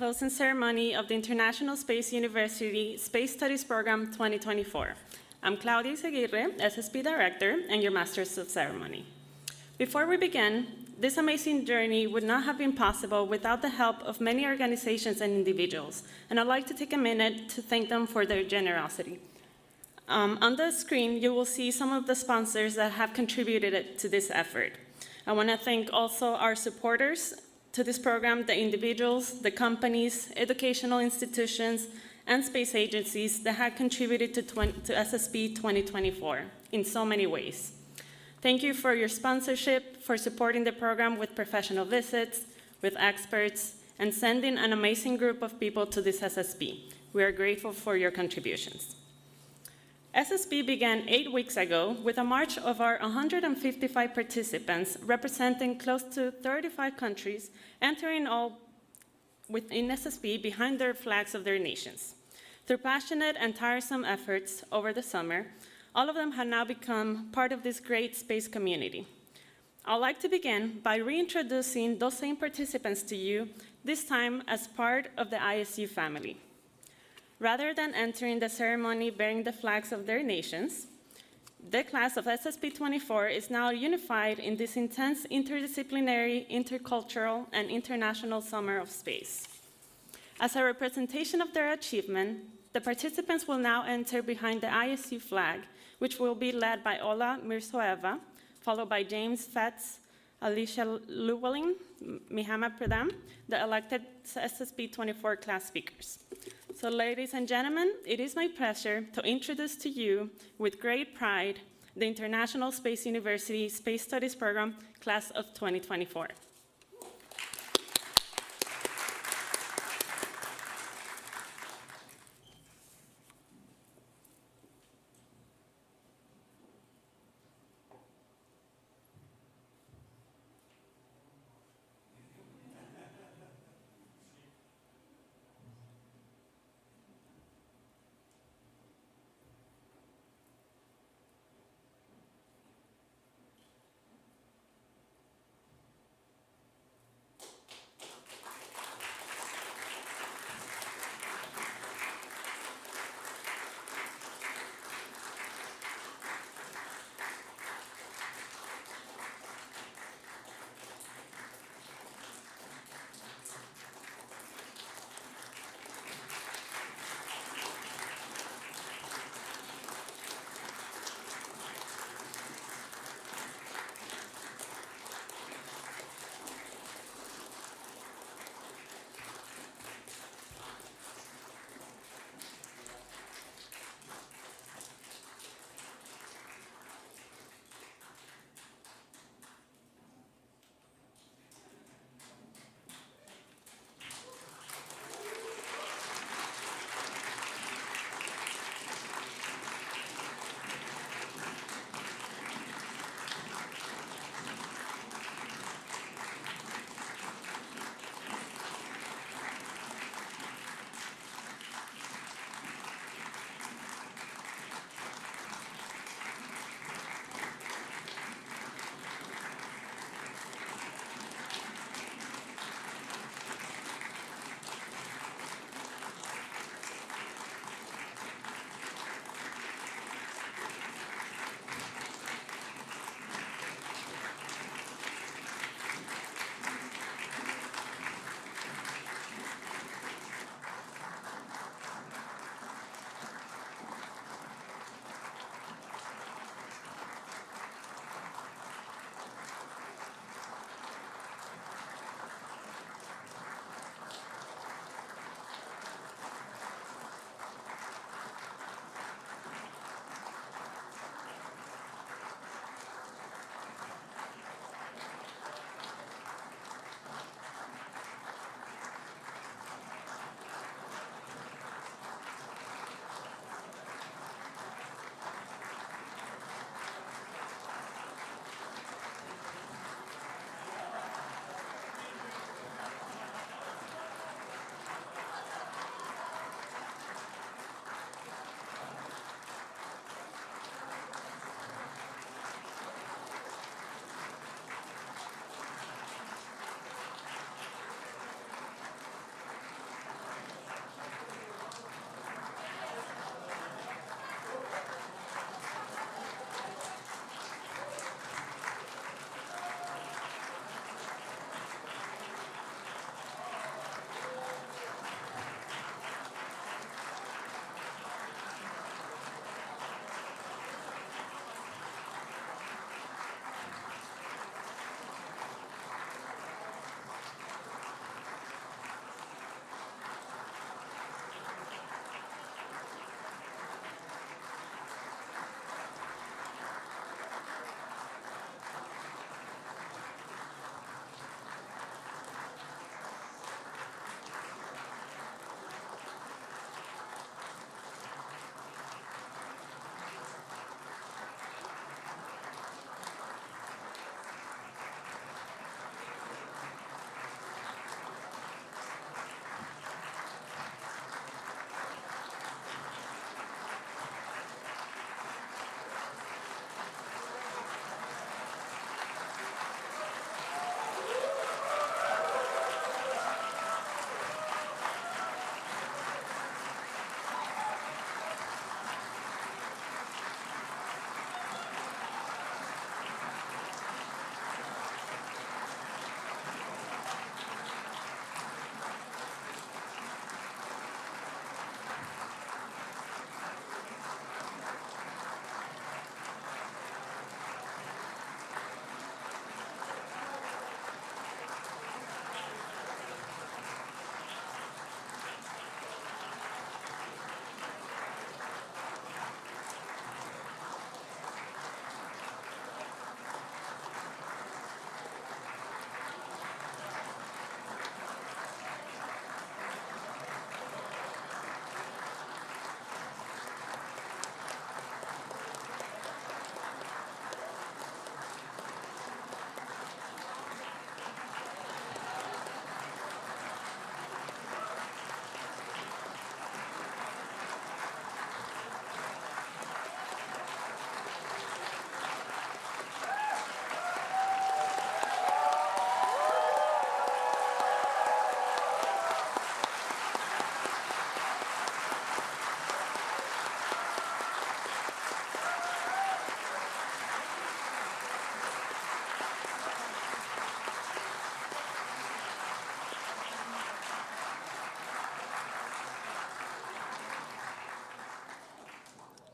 closing ceremony of the International Space University Space Studies Program 2024. I'm Claudia Seguirre, SSP Director, and your Masters of Ceremony. Before we begin, this amazing journey would not have been possible without the help of many organizations and individuals, and I'd like to take a minute to thank them for their generosity. On the screen, you will see some of the sponsors that have contributed to this effort. I want to thank also our supporters to this program, the individuals, the companies, educational institutions, and space agencies that have contributed to SSP 2024 in so many ways. Thank you for your sponsorship, for supporting the program with professional visits, with experts, and sending an amazing group of people to this SSP. We are grateful for your contributions. SSP began 8 weeks ago with a march of our 155 participants representing close to 35 countries, entering all within SSP behind their flags of their nations. Through passionate and tiresome efforts over the summer, all of them have now become part of this great space community. I'd like to begin by reintroducing those same participants to you, this time as part of the ISU family. Rather than entering the ceremony bearing the flags of their nations, the class of SSP24 is now unified in this intense interdisciplinary, intercultural, and international summer of space. As a representation of their achievement, the participants will now enter behind the ISU flag, which will be led by Ola Mirzoeva, followed by James Fetz, Alicia Llewellyn, Mihama Pradam, the elected SSP24 class speakers. So ladies and gentlemen, it is my pleasure to introduce to you, with great pride, the International Space University Space Studies Program, class of 2024.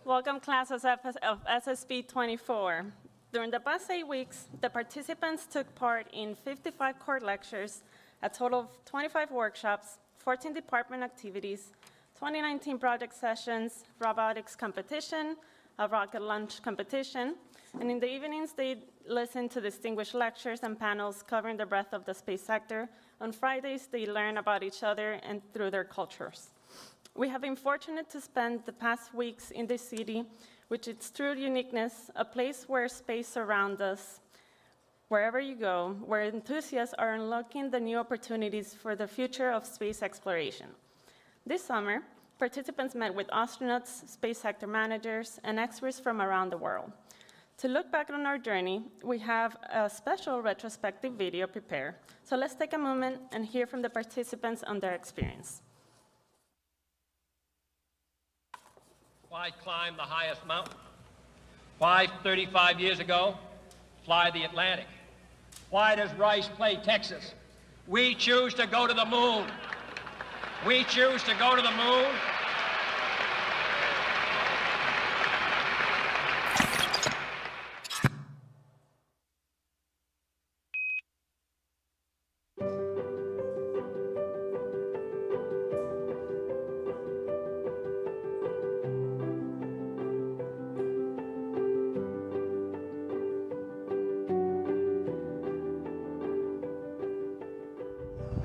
Welcome classes of SSP24. During the past 8 weeks, the participants took part in 55 core lectures, a total of 25 workshops, 14 department activities, 2019 project sessions, robotics competition, a rocket launch competition, and in the evenings, they listened to distinguished lectures and panels covering the breadth of the space sector. On Fridays, they learn about each other and through their cultures. We have been fortunate to spend the past weeks in this city, with its true uniqueness, a place where space surrounds us, wherever you go, where enthusiasts are unlocking the new opportunities for the future of space exploration. This summer, participants met with astronauts, space sector managers, and experts from around the world. To look back on our journey, we have a special retrospective video prepared. So let's take a moment and hear from the participants on their experience. Why climb the highest mountain? Why, 35 years ago, fly the Atlantic? Why does Rice play Texas? We choose to go to the moon. We choose to go to the moon.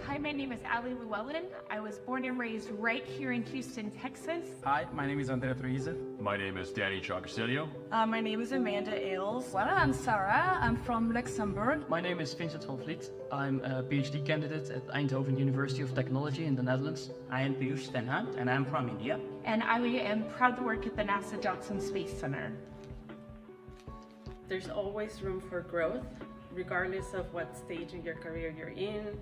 Hi, my name is Ali Llewellyn. I was born and raised right here in Houston, Texas. Hi, my name is Andrea Truiz. My name is Danny Chagasilio. My name is Amanda Ailes. Well, I'm Sarah. I'm from Luxembourg. My name is Vincent van Vliet. I'm a PhD candidate at Eindhoven University of Technology in the Netherlands. I am Piyush Tenhat, and I'm from India. And I am proud to work at the NASA Johnson Space Center. There's always room for growth, regardless of what stage in your career you're in,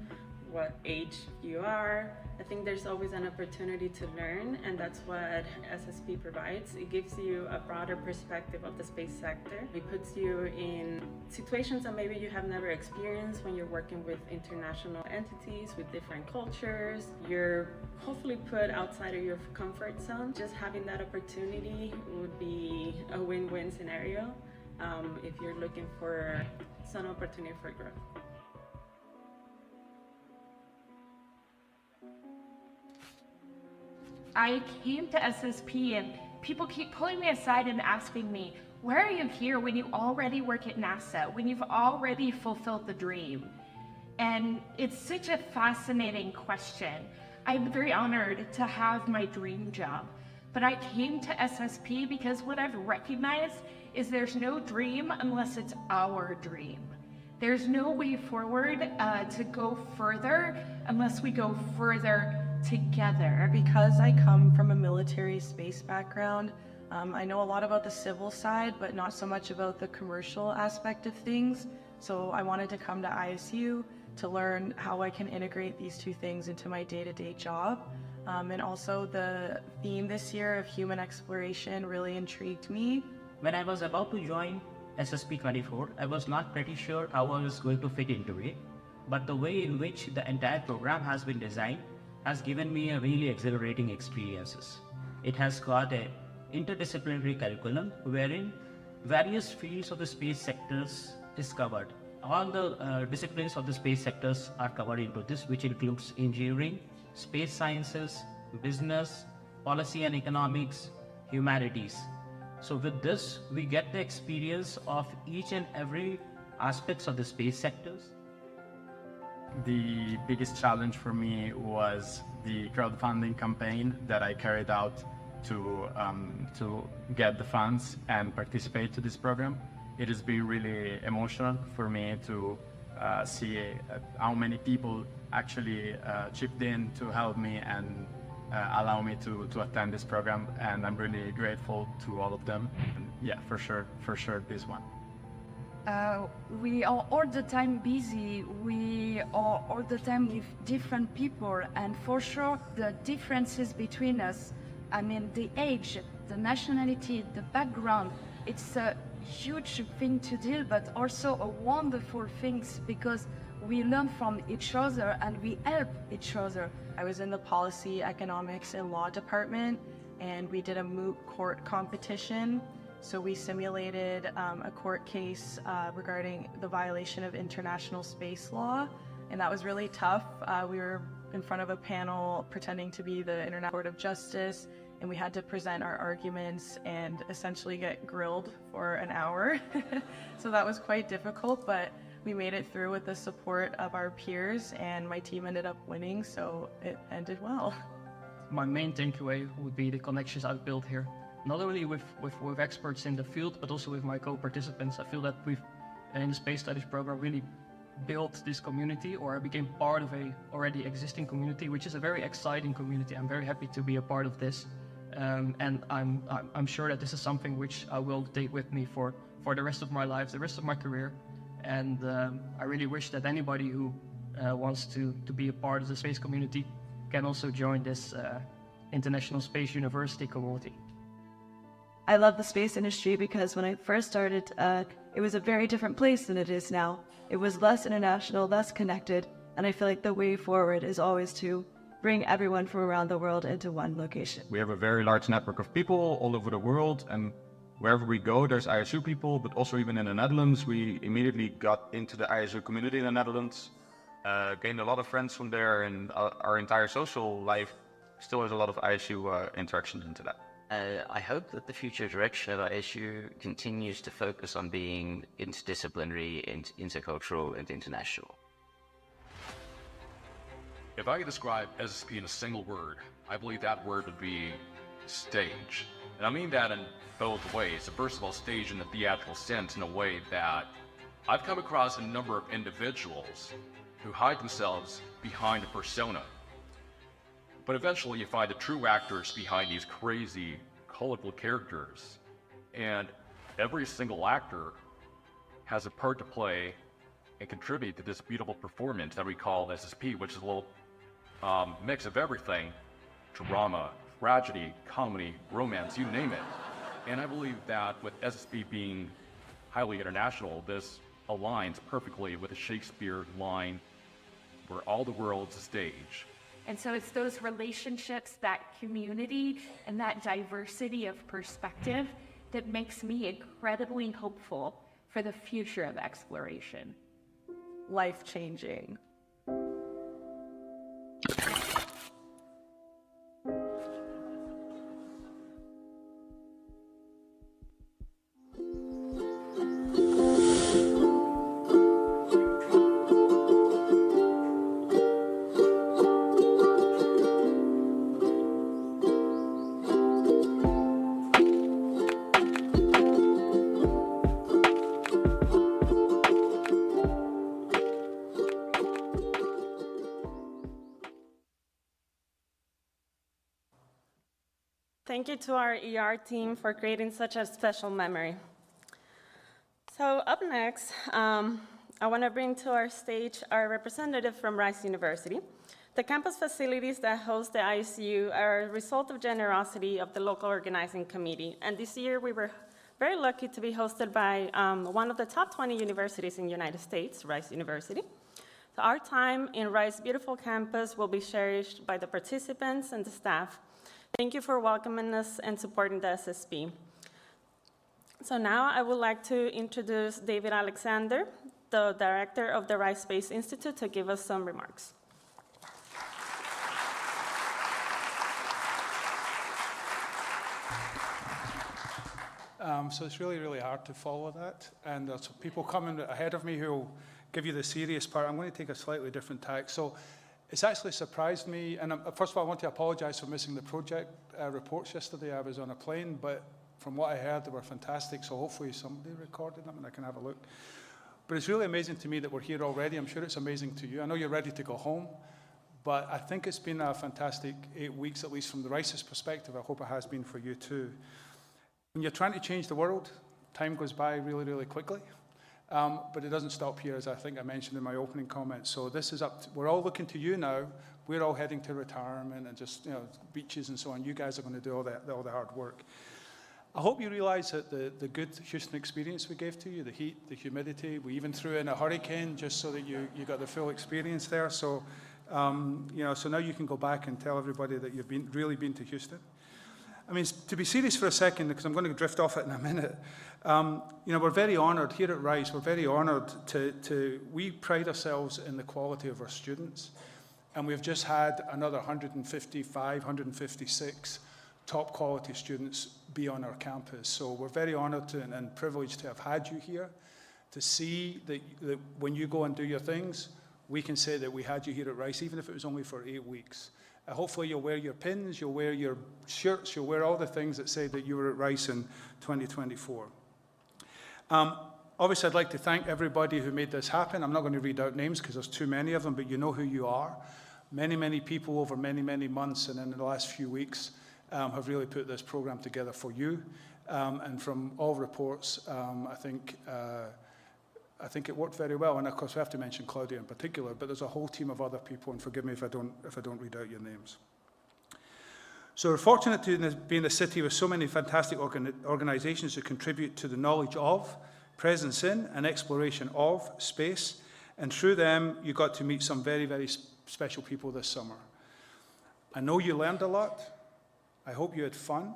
what age you are. I think there's always an opportunity to learn, and that's what SSP provides. It gives you a broader perspective of the space sector. It puts you in situations that maybe you have never experienced when you're working with international entities, with different cultures. You're hopefully put outside of your comfort zone. Just having that opportunity would be a win-win scenario if you're looking for some opportunity for growth. I came to SSP and people keep pulling me aside and asking me, why are you here when you already work at NASA, when you've already fulfilled the dream? And it's such a fascinating question. I'm very honored to have my dream job, but I came to SSP because what I've recognized is there's no dream unless it's our dream. There's no way forward to go further unless we go further together. Because I come from a military space background, I know a lot about the civil side, but not so much about the commercial aspect of things. So I wanted to come to ISU to learn how I can integrate these two things into my day-to-day job. And also the theme this year of human exploration really intrigued me. When I was about to join SSP24, I was not pretty sure how I was going to fit into it, but the way in which the entire program has been designed has given me a really exhilarating experiences. It has got an interdisciplinary curriculum wherein various fields of the space sectors is covered. All the disciplines of the space sectors are covered into this, which includes engineering, space sciences, business, policy and economics, humanities. So with this, we get the experience of each and every aspects of the space sectors. The biggest challenge for me was the crowdfunding campaign that I carried out to get the funds and participate to this program. It has been really emotional for me to see how many people actually chipped in to help me and allow me to attend this program, and I'm really grateful to all of them. And yeah, for sure this one. We are all the time busy. We are all the time with different people, and for sure the differences between us, I mean the age, the nationality, the background, it's a huge thing to deal, but also a wonderful thing because we learn from each other and we help each other. I was in the policy, economics, and law department, and we did a moot court competition. So we simulated a court case regarding the violation of international space law, and that was really tough. We were in front of a panel pretending to be the International Court of Justice, and we had to present our arguments and essentially get grilled for an hour. So that was quite difficult, but we made it through with the support of our peers, and my team ended up winning, so it ended well. My main takeaway would be the connections I've built here. Not only with experts in the field, but also with my co-participants. I feel that we've, in the Space Studies program, really built this community, or I became part of a already existing community, which is a very exciting community. I'm very happy to be a part of this. And I'm sure that this is something which I will take with me for the rest of my life, the rest of my career. And I really wish that anybody who wants to be a part of the space community can also join this International Space University community. I love the space industry because when I first started, it was a very different place than it is now. It was less international, less connected, and I feel like the way forward is always to bring everyone from around the world into one location. We have a very large network of people all over the world, and wherever we go, there's ISU people, but also even in the Netherlands, we immediately got into the ISU community in the Netherlands, gained a lot of friends from there, and our entire social life still has a lot of ISU interactions into that. I hope that the future direction of ISU continues to focus on being interdisciplinary, intercultural, and international. If I could describe SSP in a single word, I believe that word would be stage. And I mean that in both ways. First of all, stage in the theatrical sense, in a way that I've come across a number of individuals who hide themselves behind a persona. But eventually you find the true actors behind these crazy, colorful characters. And every single actor has a part to play and contribute to this beautiful performance that we call SSP, which is a little mix of everything: drama, tragedy, comedy, romance, you name it. And I believe that with SSP being highly international, this aligns perfectly with the Shakespeare line, where all the world's a stage. And so it's those relationships, that community, and that diversity of perspective that makes me incredibly hopeful for the future of exploration. Life-changing. Thank you to our ER team for creating such a special memory. So up next, I want to bring to our stage our representative from Rice University. The campus facilities that host the ISU are a result of generosity of the local organizing committee. And this year we were very lucky to be hosted by one of the top 20 universities in the United States, Rice University. So our time in Rice's beautiful campus will be cherished by the participants and the staff. Thank you for welcoming us and supporting the SSP. So now I would like to introduce David Alexander, the director of the Rice Space Institute, to give us some remarks. So it's really, really hard to follow that. And there's people coming ahead of me who will give you the serious part. I'm going to take a slightly different tack. So it's actually surprised me, and first of all, I want to apologize for missing the project reports yesterday. I was on a plane, but from what I heard, they were fantastic, so hopefully somebody recorded them and I can have a look. But it's really amazing to me that we're here already. I'm sure it's amazing to you. I know you're ready to go home, but I think it's been a fantastic 8 weeks, at least from the Rice's perspective. I hope it has been for you too. When you're trying to change the world, time goes by really, really quickly. But it doesn't stop here, as I think I mentioned in my opening comments. So this is we're all looking to you now. We're all heading to retirement and just, beaches and so on. You guys are going to do all the hard work. I hope you realize that the good Houston experience we gave to you, the heat, the humidity, we even threw in a hurricane just so that you got the full experience there. So, so now you can go back and tell everybody that you've really been to Houston. I mean, to be serious for a second, because I'm going to drift off it in a minute, you know, we're very honoured here at Rice, we're very honoured we pride ourselves in the quality of our students, and we've just had another 155, 156 top quality students be on our campus. So we're very honoured and privileged to have had you here, to see that when you go and do your things, we can say that we had you here at Rice, even if it was only for 8 weeks. Hopefully you'll wear your pins, you'll wear your shirts, you'll wear all the things that say that you were at Rice in 2024. Obviously, I'd like to thank everybody who made this happen. I'm not going to read out names because there's too many of them, but you know who you are. Many, many people over many, many months and in the last few weeks have really put this program together for you. And from all reports, I think it worked very well. And of course, we have to mention Claudia in particular, but there's a whole team of other people, and forgive me if I don't read out your names. So we're fortunate to be in a city with so many fantastic organizations who contribute to the knowledge of, presence in, and exploration of space. And through them, you got to meet some very, very special people this summer. I know you learned a lot. I hope you had fun.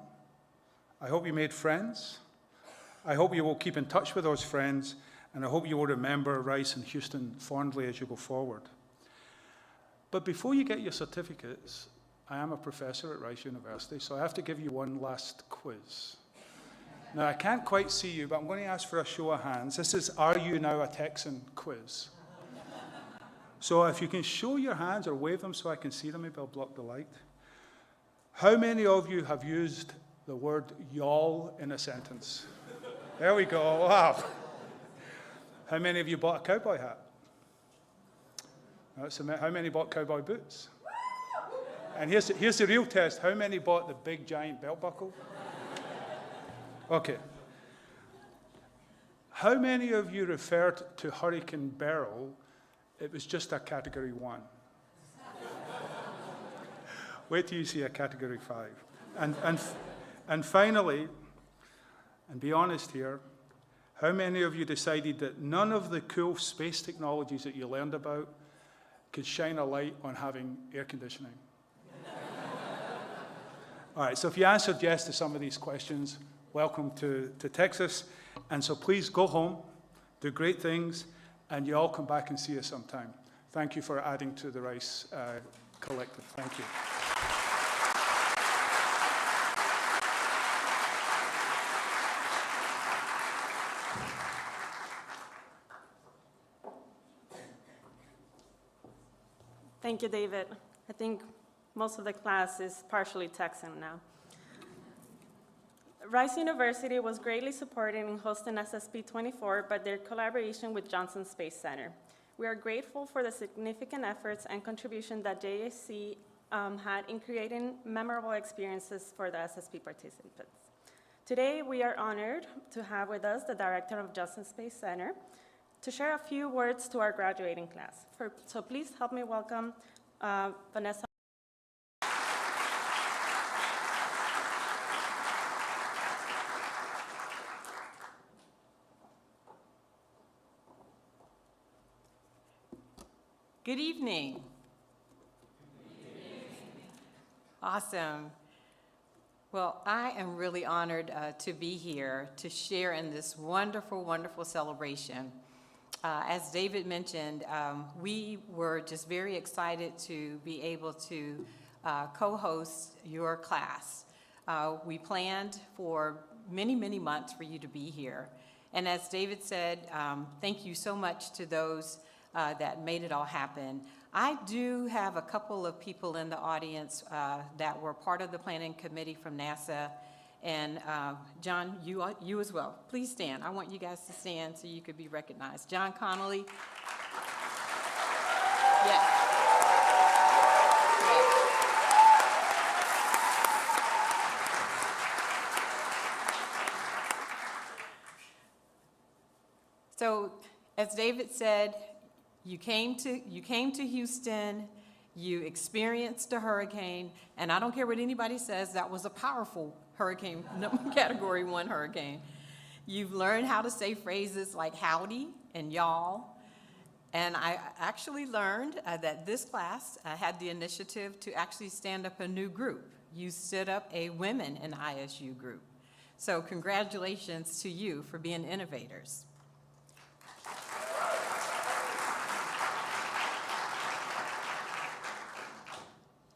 I hope you made friends. I hope you will keep in touch with those friends, and I hope you will remember Rice and Houston fondly as you go forward. But before you get your certificates, I am a professor at Rice University, so I have to give you one last quiz. Now, I can't quite see you, but I'm going to ask for a show of hands. This is Are You Now a Texan quiz. So if you can show your hands or wave them so I can see them, maybe I'll block the light. How many of you have used the word y'all in a sentence? There we go. Wow. How many of you bought a cowboy hat? How many bought cowboy boots? And here's the real test. How many bought the big, giant belt buckle? Okay. How many of you referred to Hurricane Beryl? It was just a Category 1. Wait till you see a Category 5. And finally, and be honest here, how many of you decided that none of the cool space technologies that you learned about could shine a light on having air conditioning? All right, so if you answered yes to some of these questions, welcome to Texas. And so please go home, do great things, and you all come back and see us sometime. Thank you for adding to the Rice Collective. Thank you. Thank you, David. I think most of the class is partially Texan now. Rice University was greatly supported in hosting SSP24 by their collaboration with Johnson Space Center. We are grateful for the significant efforts and contribution that JSC had in creating memorable experiences for the SSP participants. Today, we are honored to have with us the director of Johnson Space Center to share a few words to our graduating class. So please help me welcome Vanessa. Good evening. Awesome. Well, I am really honored to be here to share in this wonderful, wonderful celebration. As David mentioned, we were just very excited to be able to co-host your class. We planned for many, many months for you to be here. And as David said, thank you so much to those that made it all happen. I do have a couple of people in the audience that were part of the planning committee from NASA. And John, you as well. Please stand. I want you guys to stand so you could be recognized. John Connolly. Yes. So, as David said, you came to Houston, you experienced a hurricane, and I don't care what anybody says, that was a powerful hurricane, Category 1 hurricane. You've learned how to say phrases like howdy and y'all, and I actually learned that this class had the initiative to actually stand up a new group. you stood up a Women in ISU group. So congratulations to you for being innovators.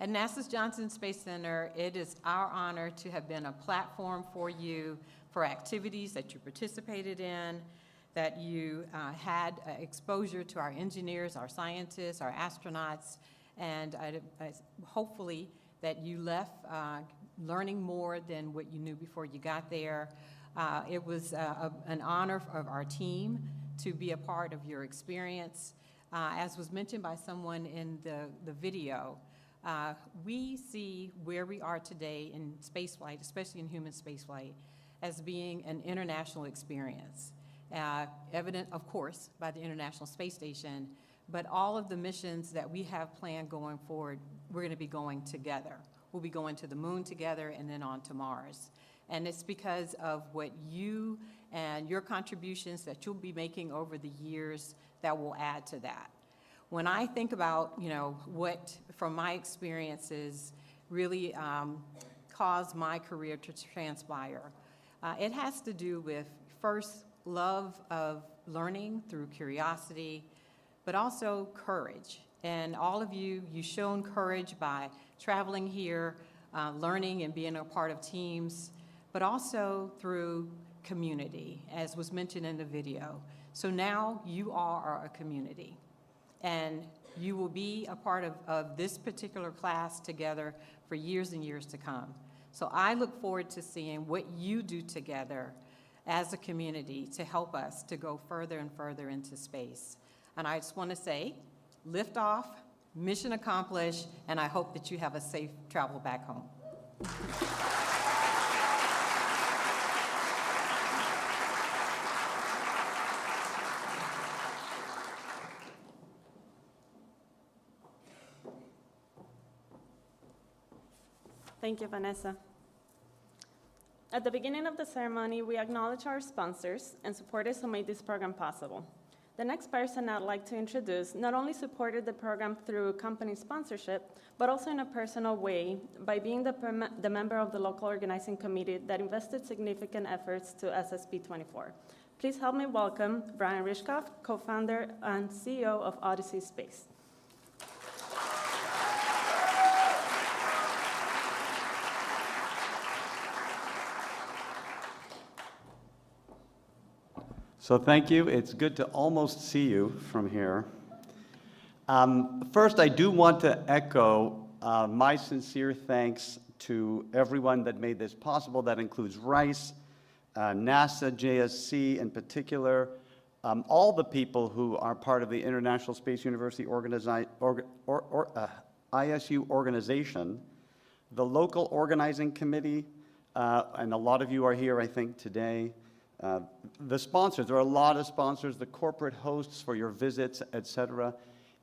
At NASA's Johnson Space Center, it is our honor to have been a platform for you for activities that you participated in, that you had exposure to our engineers, our scientists, our astronauts, and hopefully that you left learning more than what you knew before you got there. It was an honor of our team to be a part of your experience. As was mentioned by someone in the video, we see where we are today in spaceflight, especially in human spaceflight, as being an international experience. Evident, of course, by the International Space Station, but all of the missions that we have planned going forward, we're going to be going together. We'll be going to the moon together and then on to Mars. And it's because of what you and your contributions that you'll be making over the years that will add to that. When I think about, what from my experiences really caused my career to transpire, it has to do with, first, love of learning through curiosity, but also courage. And all of you, you've shown courage by traveling here, learning and being a part of teams, but also through community, as was mentioned in the video. So now you all are a community. And you will be a part of this particular class together for years and years to come. So I look forward to seeing what you do together as a community to help us to go further and further into space. And I just want to say, lift off, mission accomplished, and I hope that you have a safe travel back home. Thank you, Vanessa. At the beginning of the ceremony, we acknowledge our sponsors and supporters who made this program possible. The next person I'd like to introduce not only supported the program through company sponsorship, but also in a personal way by being the member of the local organizing committee that invested significant efforts to SSP24. Please help me welcome Brian Rishkoff, co-founder and CEO of Odyssey Space. So thank you. It's good to almost see you from here. First, I do want to echo my sincere thanks to everyone that made this possible. That includes Rice, NASA, JSC in particular, all the people who are part of the International Space University ISU organization, the local organizing committee, and a lot of you are here, I think, today. The sponsors, there are a lot of sponsors, the corporate hosts for your visits, etc.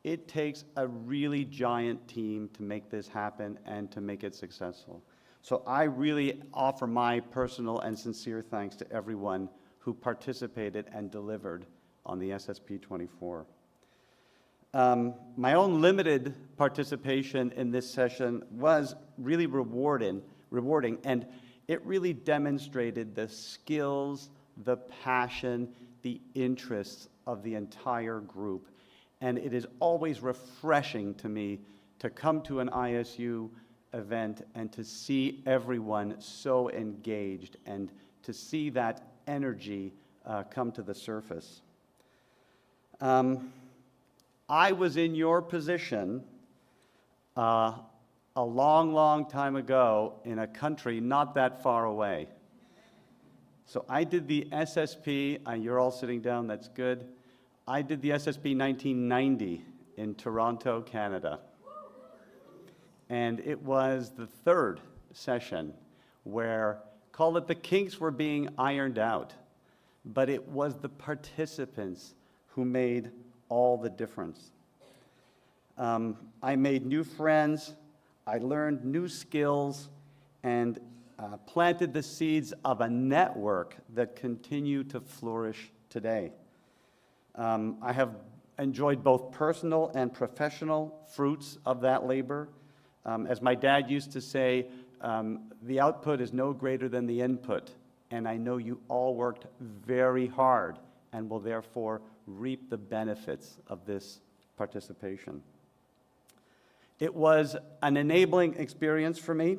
It takes a really giant team to make this happen and to make it successful. So I really offer my personal and sincere thanks to everyone who participated and delivered on the SSP24. My own limited participation in this session was really rewarding, and it really demonstrated the skills, the passion, the interests of the entire group. And it is always refreshing to me to come to an ISU event and to see everyone so engaged and to see that energy come to the surface. I was in your position a long, long time ago in a country not that far away. So I did the SSP, you're all sitting down, that's good. I did the SSP 1990 in Toronto, Canada. And it was the third session where, call it the kinks were being ironed out, but it was the participants who made all the difference. I made new friends, I learned new skills, and planted the seeds of a network that continue to flourish today. I have enjoyed both personal and professional fruits of that labor. As my dad used to say, the output is no greater than the input, and I know you all worked very hard and will therefore reap the benefits of this participation. It was an enabling experience for me,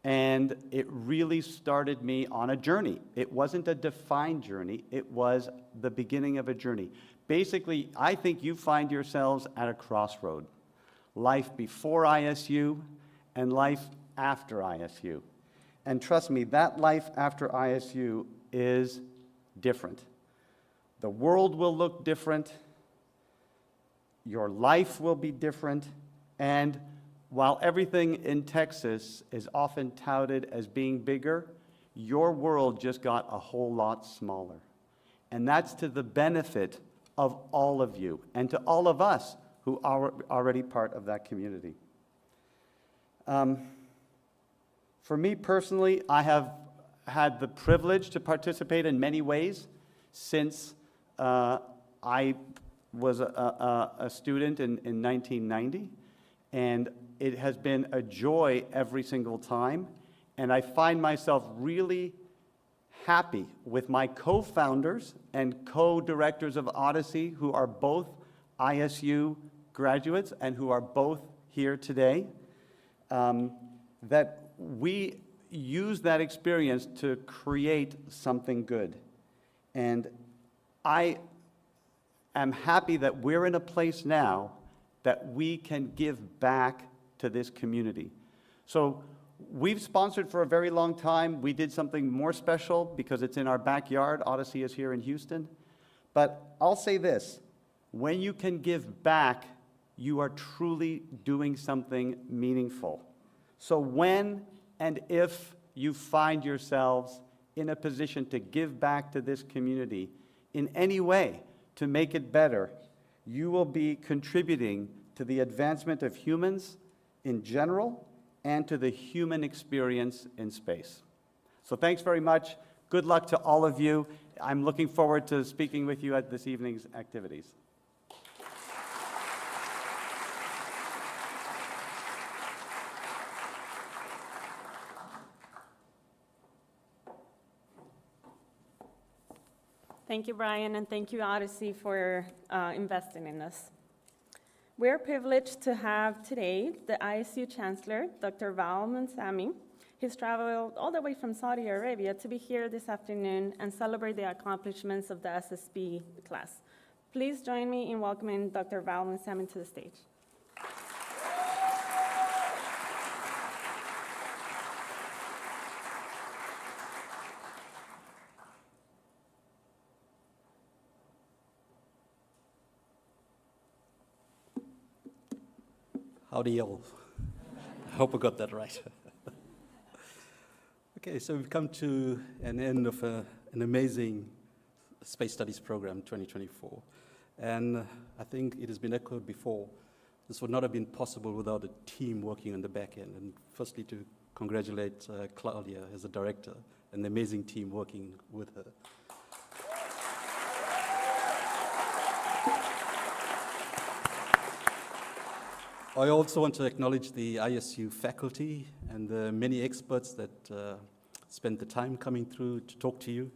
and it really started me on a journey. It wasn't a defined journey, it was the beginning of a journey. Basically, I think you find yourselves at a crossroad. Life before ISU and life after ISU. And trust me, that life after ISU is different. The world will look different, your life will be different, and while everything in Texas is often touted as being bigger, your world just got a whole lot smaller. And that's to the benefit of all of you and to all of us who are already part of that community. For me personally, I have had the privilege to participate in many ways since I was a student in 1990, and it has been a joy every single time, and I find myself really happy with my co-founders and co-directors of Odyssey, who are both ISU graduates and who are both here today, that we use that experience to create something good. And I am happy that we're in a place now that we can give back to this community. So we've sponsored for a very long time. We did something more special because it's in our backyard. Odyssey is here in Houston. But I'll say this, when you can give back, you are truly doing something meaningful. So when and if you find yourselves in a position to give back to this community in any way to make it better, you will be contributing to the advancement of humans in general and to the human experience in space. So thanks very much. Good luck to all of you. I'm looking forward to speaking with you at this evening's activities. Thank you, Brian, and thank you, Odyssey, for investing in us. We're privileged to have today the ISU Chancellor, Dr. Val Munsami. He's traveled all the way from Saudi Arabia to be here this afternoon and celebrate the accomplishments of the SSP class. Please join me in welcoming Dr. Val Munsami to the stage. Howdy, all. I hope I got that right. Okay, so we've come to an end of an amazing Space Studies program 2024. And I think it has been echoed before, this would not have been possible without a team working on the back end. And firstly, to congratulate Claudia as a director and the amazing team working with her. I also want to acknowledge the ISU faculty and the many experts that spent the time coming through to talk to you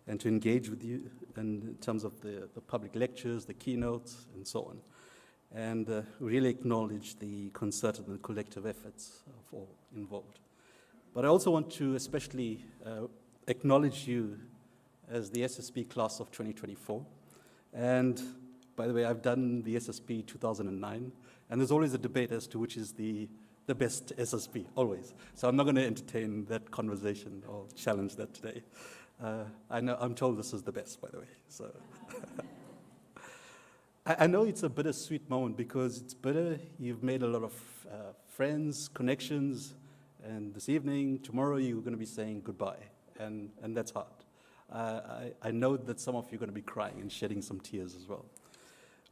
and to engage with you in terms of the public lectures, the keynotes, and so on. And really acknowledge the concerted and collective efforts of all involved. But I also want to especially acknowledge you as the SSP class of 2024. And by the way, I've done the SSP 2009. And there's always a debate as to which is the best SSP, always. So I'm not going to entertain that conversation or challenge that today. I'm told this is the best, by the way. So I know it's a bittersweet moment because it's bitter. You've made a lot of friends, connections, and this evening, tomorrow, you're going to be saying goodbye, and that's hard. I know that some of you are going to be crying and shedding some tears as well.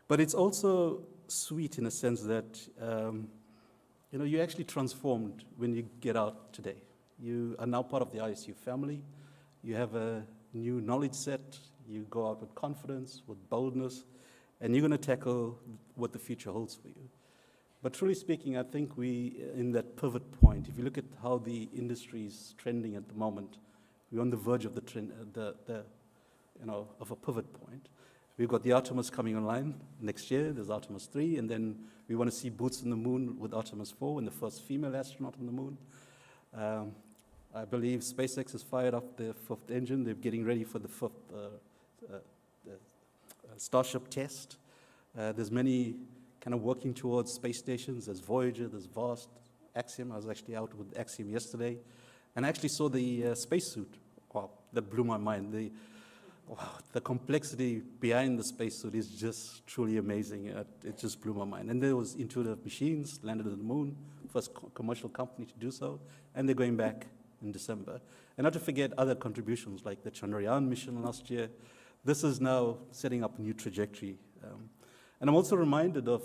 But it's also sweet in a sense that you're actually transformed when you get out today. You are now part of the ISU family. You have a new knowledge set. You go out with confidence, with boldness, and you're going to tackle what the future holds for you. But truly speaking, I think we in that pivot point. If you look at how the industry is trending at the moment, we're on the verge of the trend, of a pivot point. We've got the Artemis coming online next year. There's Artemis 3, and then we want to see boots on the moon with Artemis 4 and the first female astronaut on the moon. I believe SpaceX has fired up the 5th engine. They're getting ready for the 5th Starship test. There's many kind of working towards space stations. There's Voyager, there's VAST, Axiom. I was actually out with Axiom yesterday, and I actually saw the spacesuit. Wow, that blew my mind. The complexity behind the spacesuit is just truly amazing. It just blew my mind. And there was Intuitive Machines, landed on the moon, first commercial company to do so, and they're going back in December. And not to forget other contributions like the Chandrayaan mission last year. This is now setting up a new trajectory. And I'm also reminded of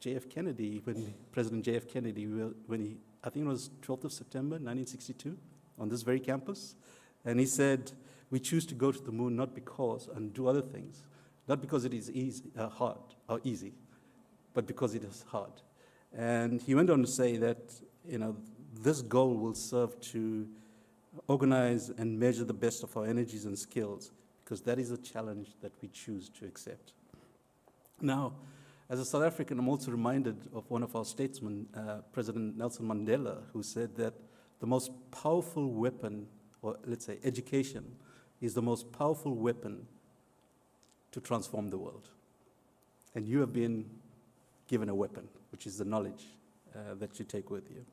JF Kennedy, when President JF Kennedy, I think it was 12th of September, 1962, on this very campus. And he said, we choose to go to the moon not because, and do other things, not because it is hard or easy, but because it is hard. And he went on to say that, this goal will serve to organize and measure the best of our energies and skills, because that is a challenge that we choose to accept. Now, as a South African, I'm also reminded of one of our statesmen, President Nelson Mandela, who said that the most powerful weapon, or let's say education, is the most powerful weapon to transform the world. And you have been given a weapon, which is the knowledge that you take with you.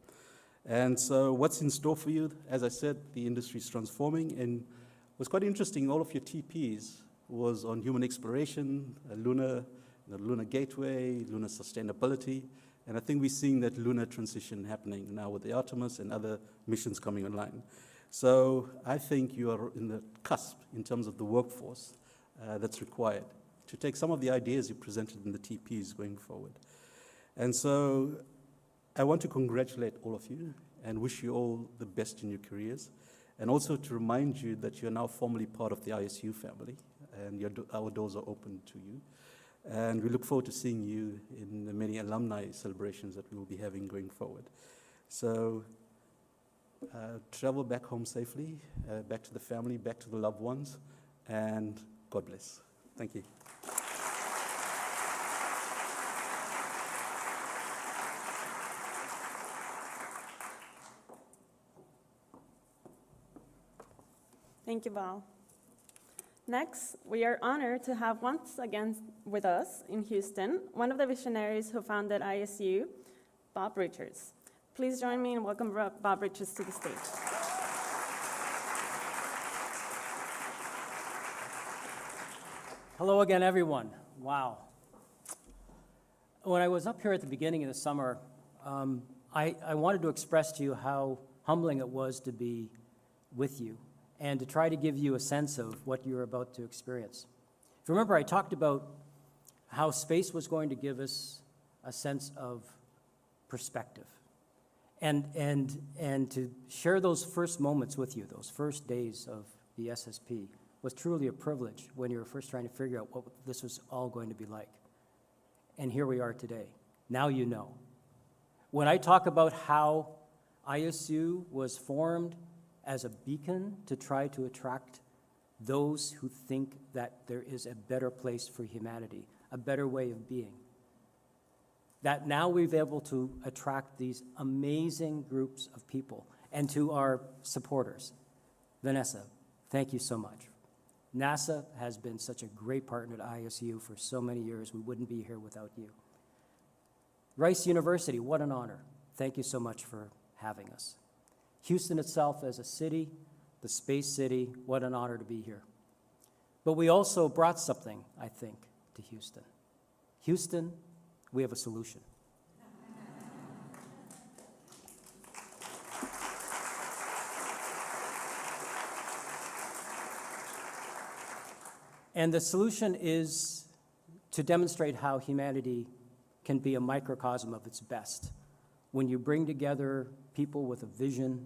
And so what's in store for you? As I said, the industry is transforming, and what's quite interesting, all of your TPs was on human exploration, lunar, the lunar gateway, lunar sustainability, and I think we're seeing that lunar transition happening now with the Artemis and other missions coming online. So I think you are in the cusp in terms of the workforce that's required to take some of the ideas you presented in the TPs going forward. And so I want to congratulate all of you and wish you all the best in your careers, and also to remind you that you're now formally part of the ISU family, and our doors are open to you. And we look forward to seeing you in the many alumni celebrations that we will be having going forward. So travel back home safely, back to the family, back to the loved ones, and God bless. Thank you. Thank you, Val. Next, we are honored to have once again with us in Houston, one of the visionaries who founded ISU, Bob Richards. Please join me in welcoming Bob Richards to the stage. Hello again, everyone. Wow. When I was up here at the beginning of the summer, I wanted to express to you how humbling it was to be with you and to try to give you a sense of what you're about to experience. If you remember, I talked about how space was going to give us a sense of perspective. And to share those first moments with you, those first days of the SSP, was truly a privilege when you were first trying to figure out what this was all going to be like. And here we are today. Now you know. When I talk about how ISU was formed as a beacon to try to attract those who think that there is a better place for humanity, a better way of being, that now we've been able to attract these amazing groups of people. And to our supporters, Vanessa, thank you so much. NASA has been such a great partner to ISU for so many years. We wouldn't be here without you. Rice University, what an honor. Thank you so much for having us. Houston itself as a city, the space city, what an honor to be here. But we also brought something, I think, to Houston. Houston, we have a solution. And the solution is to demonstrate how humanity can be a microcosm of its best. When you bring together people with a vision,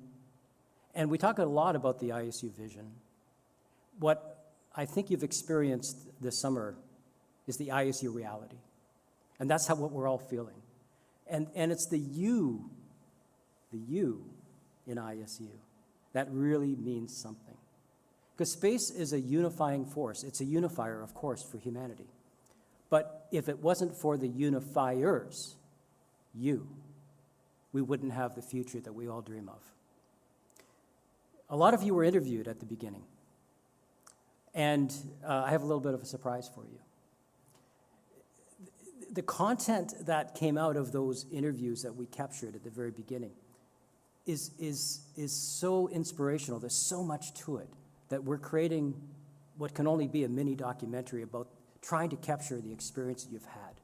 and we talk a lot about the ISU vision. What I think you've experienced this summer is the ISU reality. And that's what we're all feeling. And it's the you in ISU that really means something. Because space is a unifying force. It's a unifier, of course, for humanity. But if it wasn't for the unifiers, you, we wouldn't have the future that we all dream of. A lot of you were interviewed at the beginning. And I have a little bit of a surprise for you. The content that came out of those interviews that we captured at the very beginning is so inspirational. There's so much to it that we're creating what can only be a mini documentary about trying to capture the experience that you've had.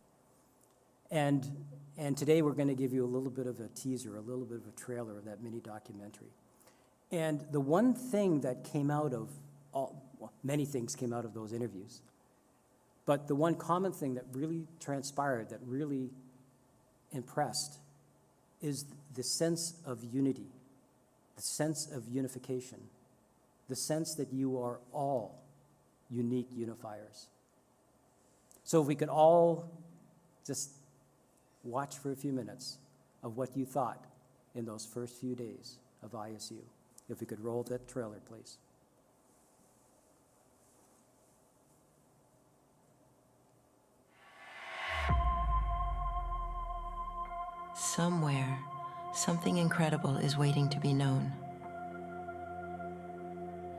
And today we're going to give you a little bit of a teaser, a little bit of a trailer of that mini documentary. And the one thing that came out of many things came out of those interviews, but the one common thing that really transpired, that really impressed, is the sense of unity, the sense of unification, the sense that you are all unique unifiers. So if we could all just watch for a few minutes of what you thought in those first few days of ISU. If we could roll that trailer, please. Somewhere, something incredible is waiting to be known.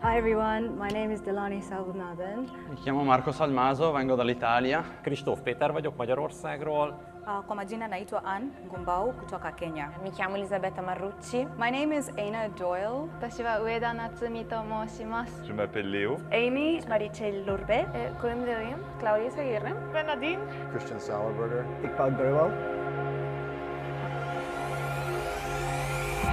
Hi everyone, my name is Delani Salvanathan. Mi chiamo Marco Salmaso, vengo dall'Italia. Kristóf Péter vagyok Magyarországról. Kwa majina naitwa Ann Ngumbau kutoka Kenya. Mi chiamo Elisabetta Marrucci. My name is Aina Doyle. 私は上田夏美と申します。 Je m'appelle Léo. Amy Marichel Lurbe. Corinne William. Claudia Seguirre. Bernadine. Christian Sauerberger. Iqbal Grewal.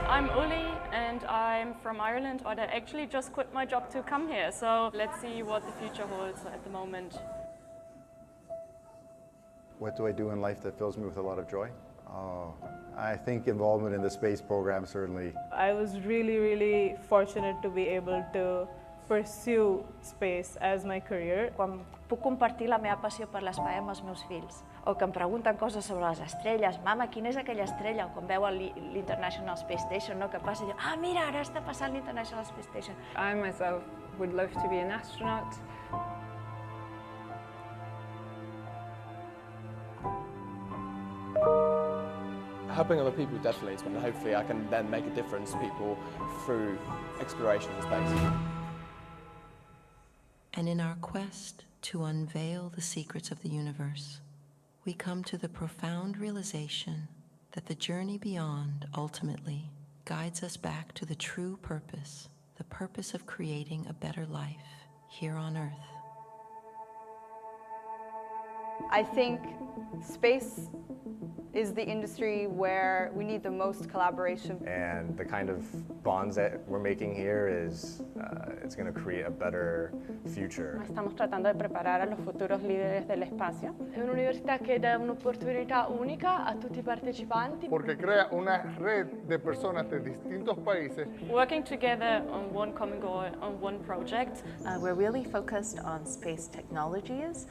I'm Uli, and I'm from Ireland, but I actually just quit my job to come here. So let's see what the future holds at the moment. What do I do in life that fills me with a lot of joy? I think involvement in the space program certainly. I was really fortunate to be able to pursue space as my career. Quan puc compartir la meva passió per l'espai amb els meus fills, o que em pregunten coses sobre les estrelles, mama, quina és aquella estrella? O quan veuen l'International Space Station, no? Que passa i diu, mira, ara està passant l'International Space Station. I myself would love to be an astronaut. Helping other people definitely is when hopefully I can then make a difference to people through exploration in space. And in our quest to unveil the secrets of the universe, we come to the profound realization that the journey beyond ultimately guides us back to the true purpose, the purpose of creating a better life here on Earth. I think space is the industry where we need the most collaboration. And the kind of bonds that we're making here is, it's going to create a better future. Estamos tratando de preparar a los futuros líderes del espacio. È un'università che dà un'opportunità unica a tutti i partecipanti. Porque crea una red de personas de distintos países. Working together on one common goal, on one project. We're really focused on space technologies,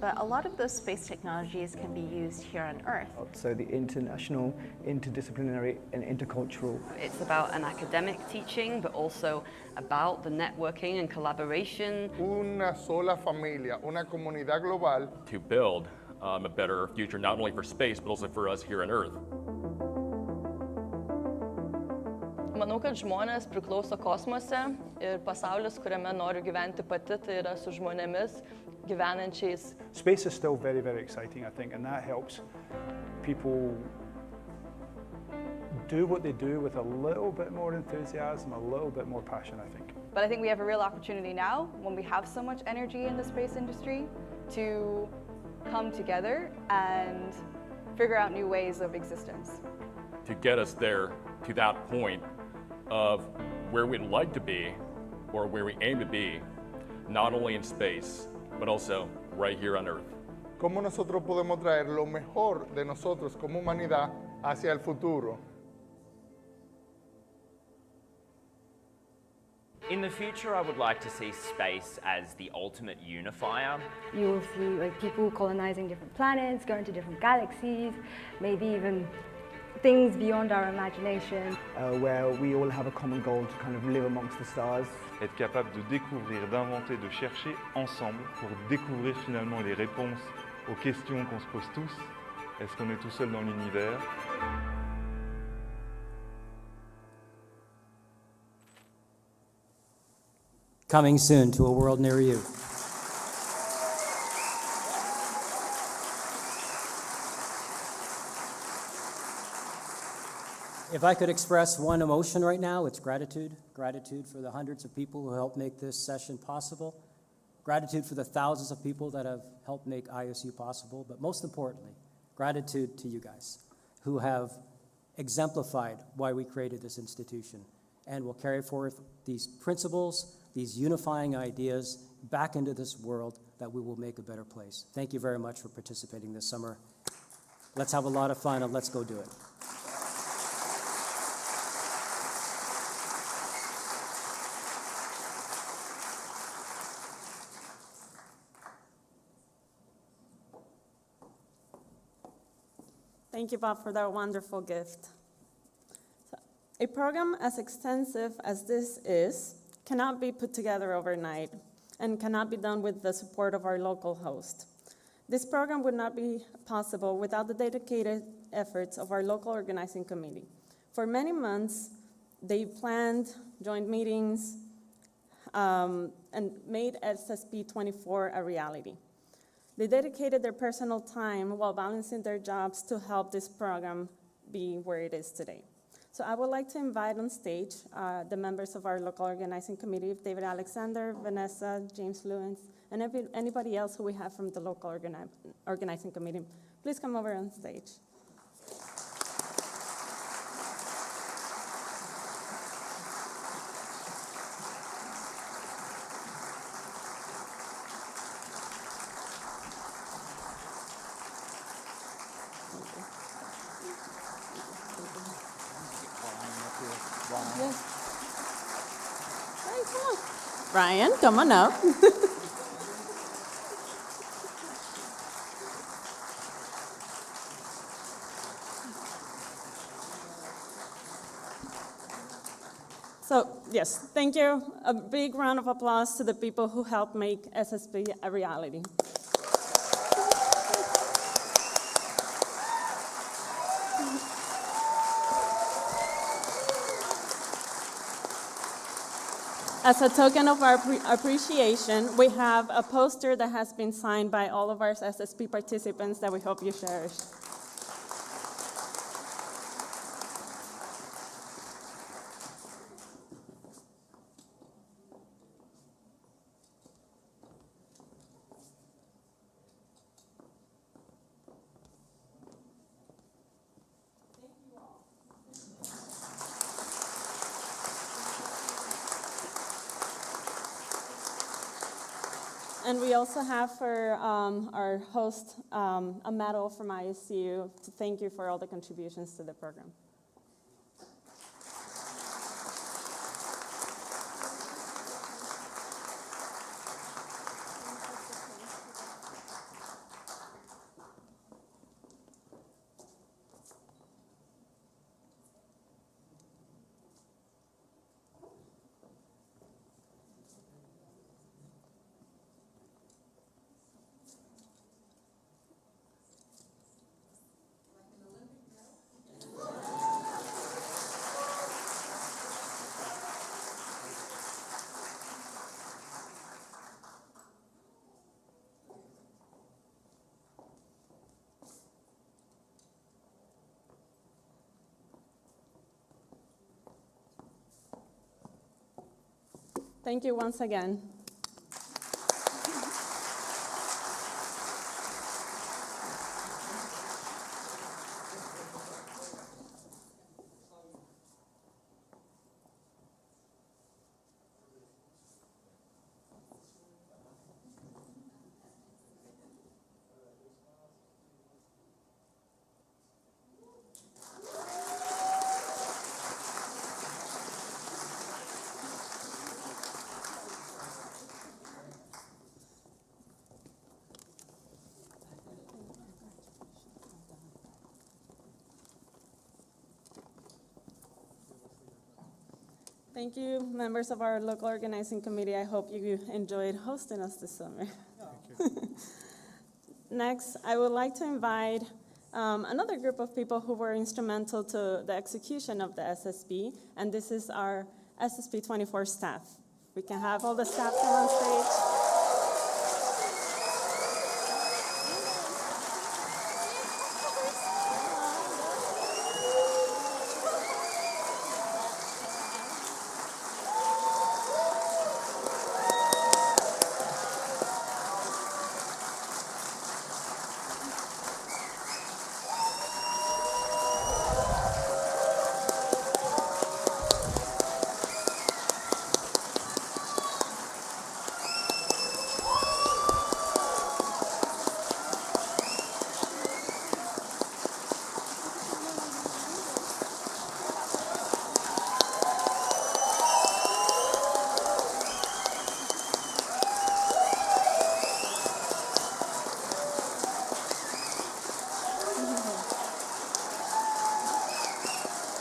but a lot of those space technologies can be used here on Earth. So the international, interdisciplinary and intercultural. It's about an academic teaching, but also about the networking and collaboration. Una sola familia, una comunidad global. To build a better future, not only for space, but also for us here on Earth. Manau, kad žmonės priklauso kosmose ir pasaulis, kuriame noriu gyventi pati, tai yra su žmonėmis gyvenančiais. Space is still very exciting, I think, and that helps people do what they do with a little bit more enthusiasm, a little bit more passion, I think. But I think we have a real opportunity now, when we have so much energy in the space industry, to come together and figure out new ways of existence. To get us there, to that point of where we'd like to be, or where we aim to be, not only in space, but also right here on Earth. ¿Cómo nosotros podemos traer lo mejor de nosotros como humanidad hacia el futuro? In the future, I would like to see space as the ultimate unifier. You will see like people colonizing different planets, going to different galaxies, maybe even things beyond our imagination. Where we all have a common goal to kind of live amongst the stars. Être capable de découvrir, d'inventer, de chercher ensemble pour découvrir finalement les réponses aux questions qu'on se pose tous. Est-ce qu'on est tout seul dans l'univers? Coming soon to a world near you. If I could express one emotion right now, it's gratitude. Gratitude for the hundreds of people who helped make this session possible. Gratitude for the thousands of people that have helped make ISU possible. But most importantly, gratitude to you guys who have exemplified why we created this institution and will carry forth these principles, these unifying ideas back into this world that we will make a better place. Thank you very much for participating this summer. Let's have a lot of fun and let's go do it. Thank you, Bob, for that wonderful gift. So, a program as extensive as this is cannot be put together overnight and cannot be done with the support of our local host. This program would not be possible without the dedicated efforts of our local organizing committee. For many months, they planned joint meetings and made SSP24 a reality. They dedicated their personal time while balancing their jobs to help this program be where it is today. So I would like to invite on stage the members of our local organizing committee, David Alexander, Vanessa, James Lewis, and anybody else who we have from the local organizing committee. Please come over on stage. Ryan, come on up. So, yes, thank you. A big round of applause to the people who helped make SSP a reality. As a token of our appreciation, we have a poster that has been signed by all of our SSP participants that we hope you cherish. And we also have for our host a medal from ISU to thank you for all the contributions to the program. Thank you once again. Thank you, members of our local organizing committee. I hope you enjoyed hosting us this summer. Next, I would like to invite another group of people who were instrumental to the execution of the SSP, and this is our SSP24 staff. We can have all the staff come on stage.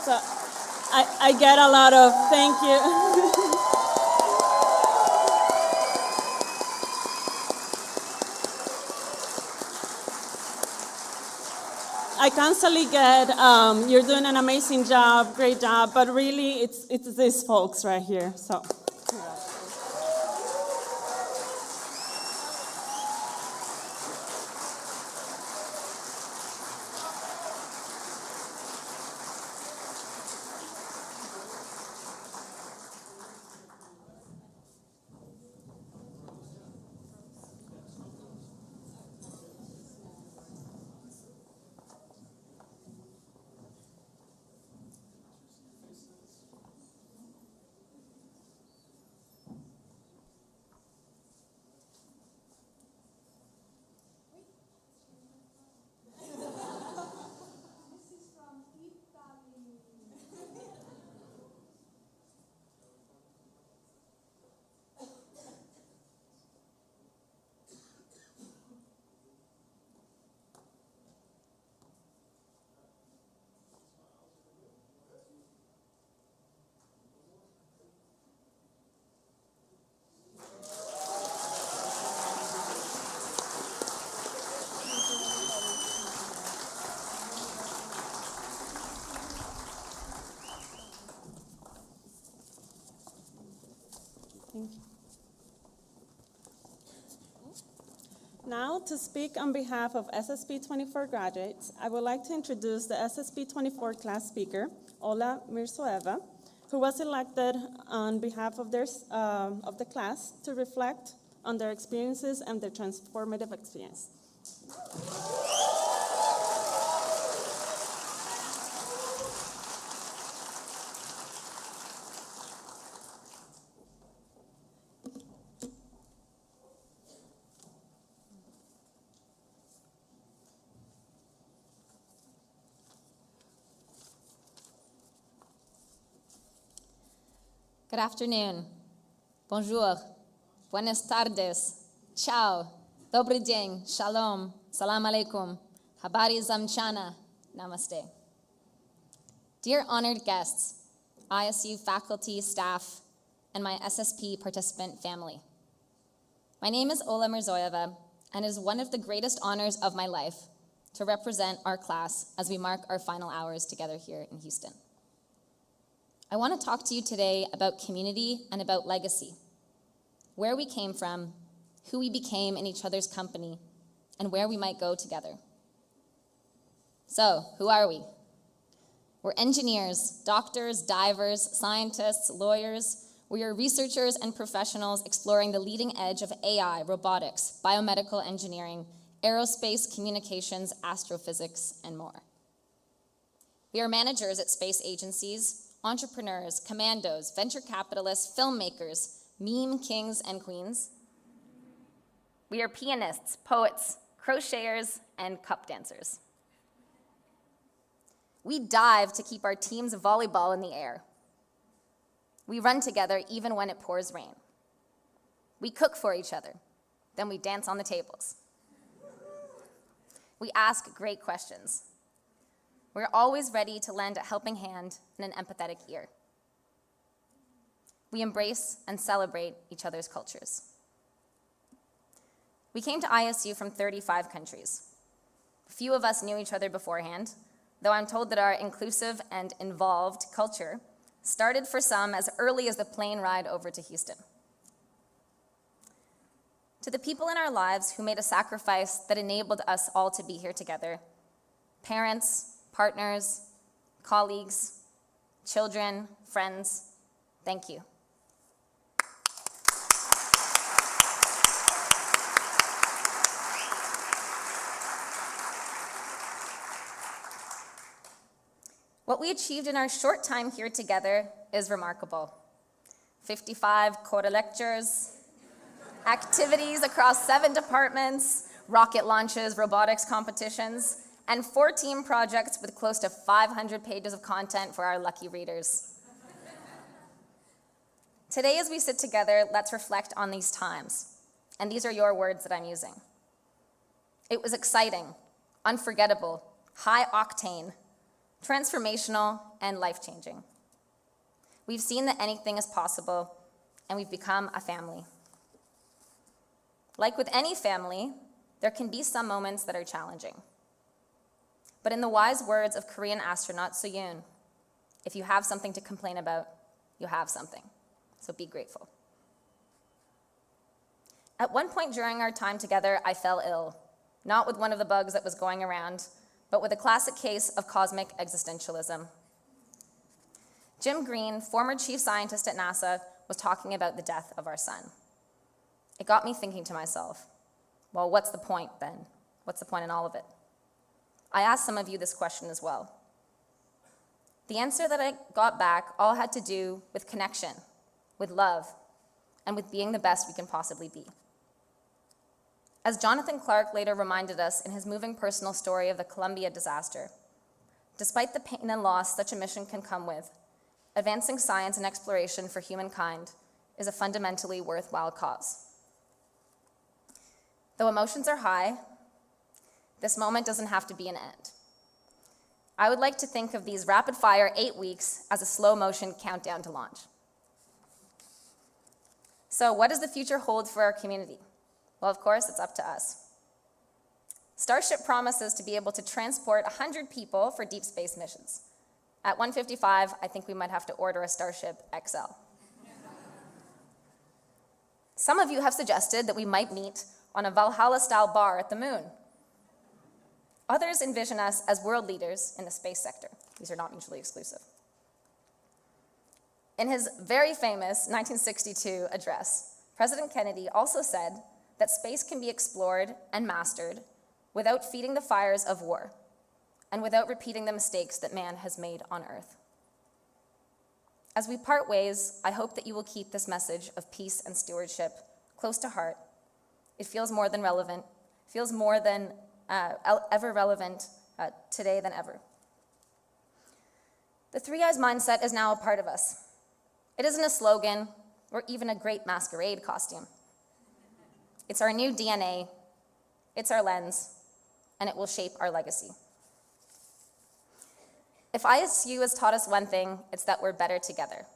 So I get a lot of thank you. I constantly get, you're doing an amazing job, great job, but really it's these folks right here. So. Thank you. Now, to speak on behalf of SSP24 graduates, I would like to introduce the SSP24 class speaker, Ola Mirzoeva, who was elected on behalf of the class to reflect on their experiences and their transformative experience. Good afternoon. Bonjour. Buenas tardes. Ciao. Dobry dzień. Shalom. Salam alaikum. Habari za mchana. Namaste. Dear honored guests, ISU faculty, staff, and my SSP participant family. My name is Ola Mirzoeva, and it is one of the greatest honors of my life to represent our class as we mark our final hours together here in Houston. I want to talk to you today about community and about legacy, where we came from, who we became in each other's company, and where we might go together. So, who are we? We're engineers, doctors, divers, scientists, lawyers. We are researchers and professionals exploring the leading edge of AI, robotics, biomedical engineering, aerospace, communications, astrophysics, and more. We are managers at space agencies, entrepreneurs, commandos, venture capitalists, filmmakers, meme kings and queens. We are pianists, poets, crocheters, and cup dancers. We dive to keep our team's volleyball in the air. We run together even when it pours rain. We cook for each other, then we dance on the tables. We ask great questions. We're always ready to lend a helping hand and an empathetic ear. we embrace and celebrate each other's cultures. We came to ISU from 35 countries. Few of us knew each other beforehand, though I'm told that our inclusive and involved culture started for some as early as the plane ride over to Houston. To the people in our lives who made a sacrifice that enabled us all to be here together, parents, partners, colleagues, children, friends, thank you. What we achieved in our short time here together is remarkable. 55 quarter lectures, activities across 7 departments, rocket launches, robotics competitions, and 14 projects with close to 500 pages of content for our lucky readers. Today, as we sit together, let's reflect on these times. And these are your words that I'm using. It was exciting, unforgettable, high octane, transformational, and life-changing. We've seen that anything is possible, and we've become a family. Like with any family, there can be some moments that are challenging. But in the wise words of Korean astronaut Soyoon, if you have something to complain about, you have something. So be grateful. At one point during our time together, I fell ill, not with one of the bugs that was going around, but with a classic case of cosmic existentialism. Jim Green, former chief scientist at NASA, was talking about the death of our sun. It got me thinking to myself, well, what's the point then? What's the point in all of it? I asked some of you this question as well. The answer that I got back all had to do with connection, with love, and with being the best we can possibly be. As Jonathan Clark later reminded us in his moving personal story of the Columbia disaster, despite the pain and loss such a mission can come with, advancing science and exploration for humankind is a fundamentally worthwhile cause. Though emotions are high, this moment doesn't have to be an end. I would like to think of these rapid-fire 8 weeks as a slow-motion countdown to launch. So what does the future hold for our community? Well, of course, it's up to us. Starship promises to be able to transport 100 people for deep space missions. At 155, I think we might have to order a Starship XL. Some of you have suggested that we might meet on a Valhalla-style bar at the moon. Others envision us as world leaders in the space sector. These are not mutually exclusive. In his very famous 1962 address, President Kennedy also said that space can be explored and mastered without feeding the fires of war and without repeating the mistakes that man has made on Earth. As we part ways, I hope that you will keep this message of peace and stewardship close to heart. It feels more than relevant, feels more than ever relevant today than ever. The Three Eyes mindset is now a part of us. It isn't a slogan or even a great masquerade costume. It's our new DNA, it's our lens, and it will shape our legacy. If ISU has taught us one thing, it's that we're better together.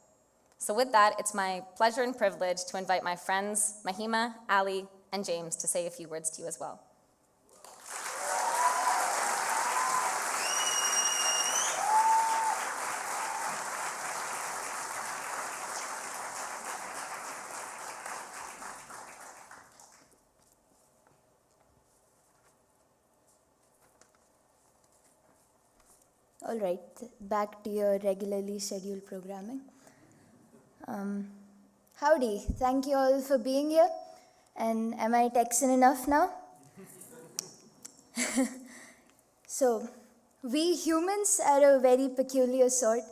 So with that, it's my pleasure and privilege to invite my friends, Mahima, Ali, and James to say a few words to you as well. All right, back to your regularly scheduled programming. Howdy, thank you all for being here. And am I Texan enough now? So, we humans are a very peculiar sort.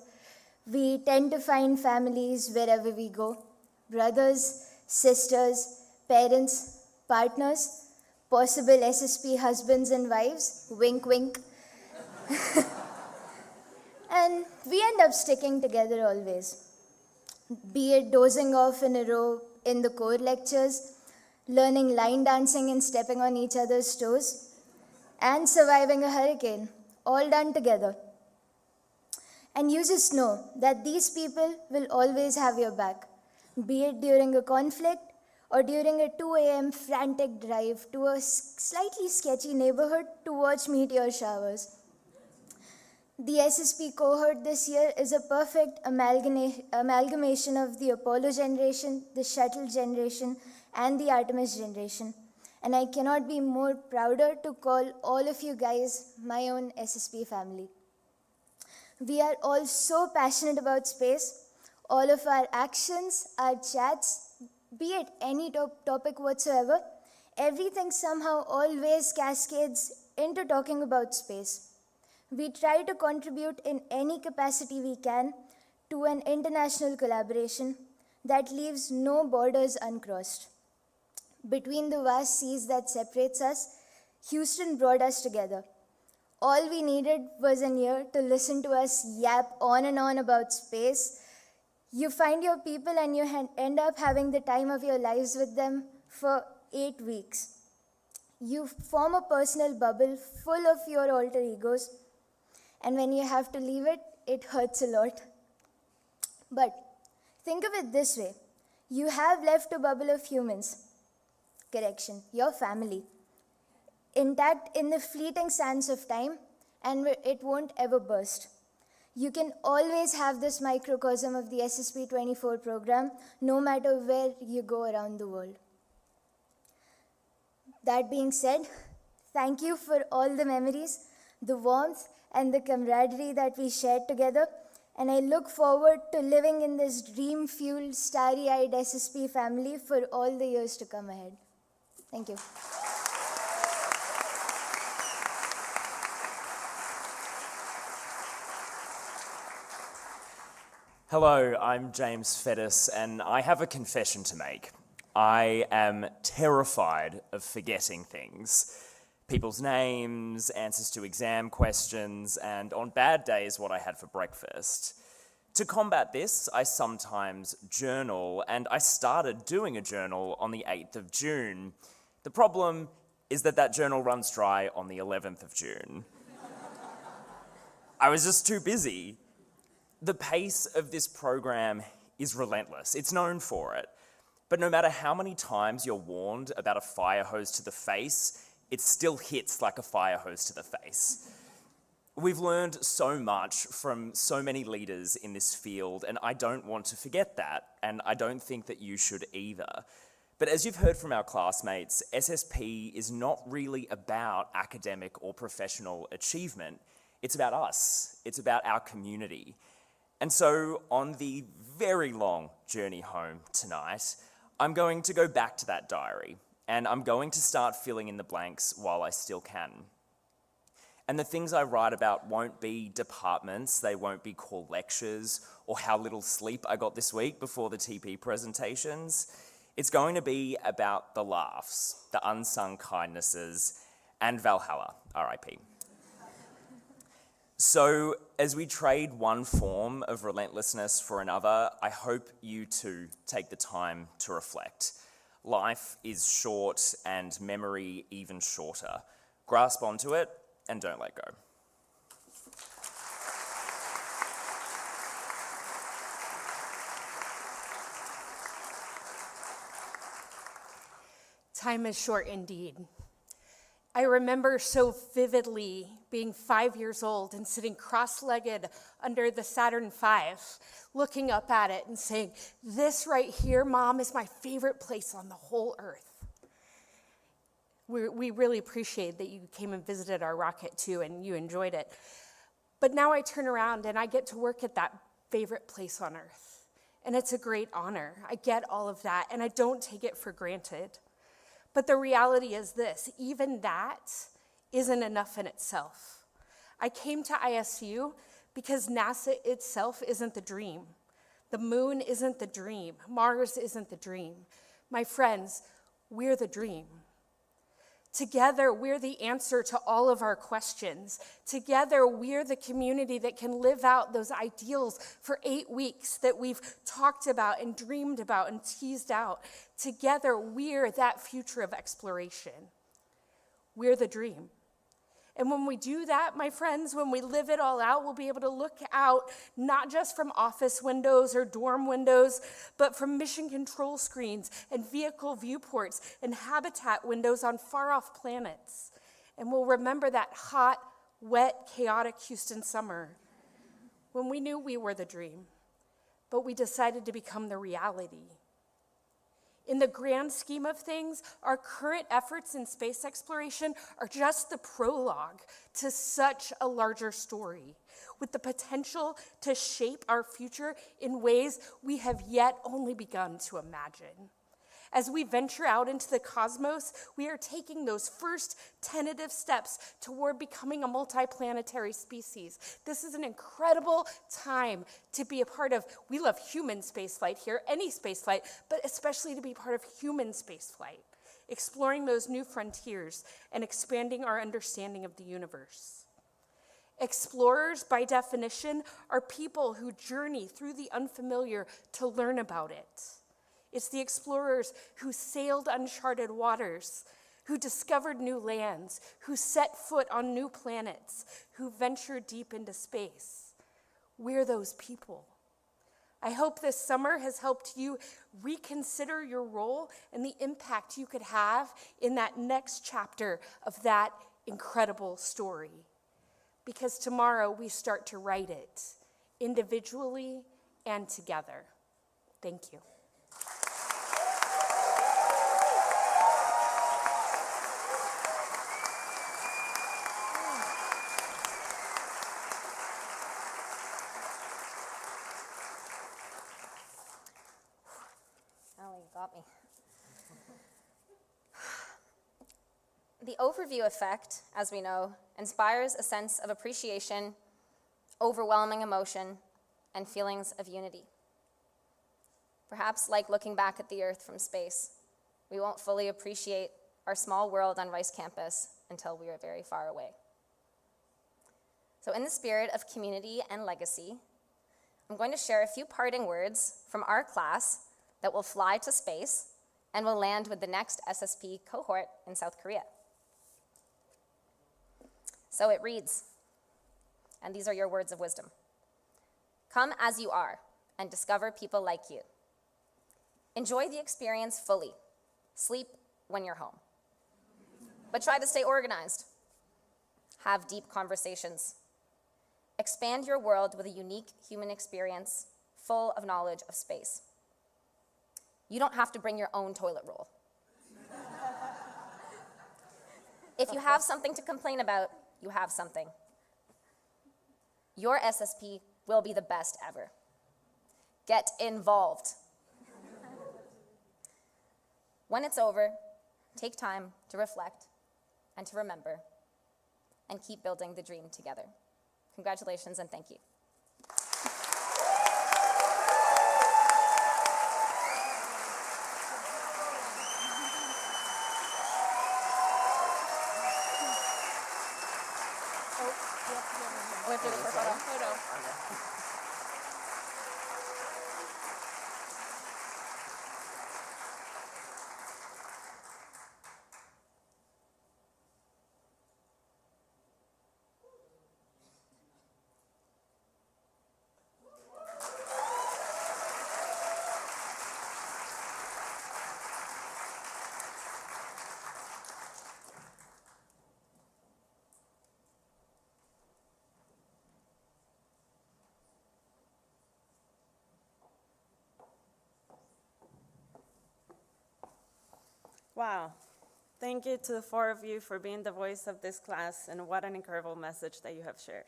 We tend to find families wherever we go. Brothers, sisters, parents, partners, possible SSP husbands and wives, wink wink. And we end up sticking together always. Be it dozing off in a row in the core lectures, learning line dancing and stepping on each other's toes, and surviving a hurricane, all done together. And you just know that these people will always have your back. be it during a conflict or during a 2 a.m. frantic drive to a slightly sketchy neighborhood to watch meteor showers. The SSP cohort this year is a perfect amalgamation of the Apollo generation, the Shuttle generation, and the Artemis generation. And I cannot be more prouder to call all of you guys my own SSP family. We are all so passionate about space. All of our actions, our chats, be it any topic whatsoever, everything somehow always cascades into talking about space. We try to contribute in any capacity we can to an international collaboration that leaves no borders uncrossed. Between the vast seas that separates us, Houston brought us together. All we needed was an ear to listen to us yap on and on about space. You find your people and you end up having the time of your lives with them for 8 weeks. You form a personal bubble full of your alter egos, and when you have to leave it, it hurts a lot. But think of it this way. You have left a bubble of humans. Correction, your family. Intact in the fleeting sands of time, and it won't ever burst. You can always have this microcosm of the SSP24 program, no matter where you go around the world. That being said, thank you for all the memories, the warmth, and the camaraderie that we shared together, and I look forward to living in this dream-fueled, starry-eyed SSP family for all the years to come ahead. Thank you. Hello, I'm James Fettis, and I have a confession to make. I am terrified of forgetting things. People's names, answers to exam questions, and on bad days, what I had for breakfast. To combat this, I sometimes journal, and I started doing a journal on the 8th of June. The problem is that journal runs dry on the 11th of June. I was just too busy. The pace of this program is relentless. It's known for it. But no matter how many times you're warned about a fire hose to the face, it still hits like a fire hose to the face. We've learned so much from so many leaders in this field, and I don't want to forget that, and I don't think that you should either. But as you've heard from our classmates, SSP is not really about academic or professional achievement. It's about us. It's about our community. And so on the very long journey home tonight, I'm going to go back to that diary, and I'm going to start filling in the blanks while I still can. And the things I write about won't be departments, they won't be core lectures, or how little sleep I got this week before the TP presentations. It's going to be about the laughs, the unsung kindnesses, and Valhalla, RIP. So as we trade one form of relentlessness for another, I hope you too take the time to reflect. Life is short and memory even shorter. Grasp onto it and don't let go. Time is short indeed. I remember so vividly being 5 years old and sitting cross-legged under the Saturn V, looking up at it and saying, "This right here, Mom, is my favorite place on the whole earth." We really appreciate that you came and visited our rocket too, and you enjoyed it. But now I turn around and I get to work at that favorite place on earth. And it's a great honor. I get all of that, and I don't take it for granted. But the reality is this, even that isn't enough in itself. I came to ISU because NASA itself isn't the dream. The moon isn't the dream. Mars isn't the dream. My friends, we're the dream. Together, we're the answer to all of our questions. Together, we're the community that can live out those ideals for 8 weeks that we've talked about and dreamed about and teased out. Together, we're that future of exploration. We're the dream. And when we do that, my friends, when we live it all out, we'll be able to look out not just from office windows or dorm windows, but from mission control screens and vehicle viewports and habitat windows on far-off planets. And we'll remember that hot, wet, chaotic Houston summer when we knew we were the dream, but we decided to become the reality. In the grand scheme of things, our current efforts in space exploration are just the prologue to such a larger story, with the potential to shape our future in ways we have yet only begun to imagine. As we venture out into the cosmos, we are taking those first tentative steps toward becoming a multiplanetary species. This is an incredible time to be a part of. We love human spaceflight here, any spaceflight, but especially to be part of human spaceflight, exploring those new frontiers and expanding our understanding of the universe. Explorers, by definition, are people who journey through the unfamiliar to learn about it. It's the explorers who sailed uncharted waters, who discovered new lands, who set foot on new planets, who ventured deep into space. We're those people. I hope this summer has helped you reconsider your role and the impact you could have in that next chapter of that incredible story. Because tomorrow we start to write it, individually and together. Thank you. Got me. The overview effect, as we know, inspires a sense of appreciation, overwhelming emotion, and feelings of unity. Perhaps like looking back at the Earth from space, we won't fully appreciate our small world on Rice campus until we are very far away. So in the spirit of community and legacy, I'm going to share a few parting words from our class that will fly to space and will land with the next SSP cohort in South Korea. So it reads, and these are your words of wisdom. Come as you are and discover people like you. Enjoy the experience fully. Sleep when you're home. But try to stay organized. Have deep conversations. Expand your world with a unique human experience full of knowledge of space. You don't have to bring your own toilet roll. If you have something to complain about, you have something. Your SSP will be the best ever. Get involved. When it's over, take time to reflect and to remember and keep building the dream together. Congratulations and thank you. We have to go for a photo. Wow. Thank you to the four of you for being the voice of this class, and what an incredible message that you have shared.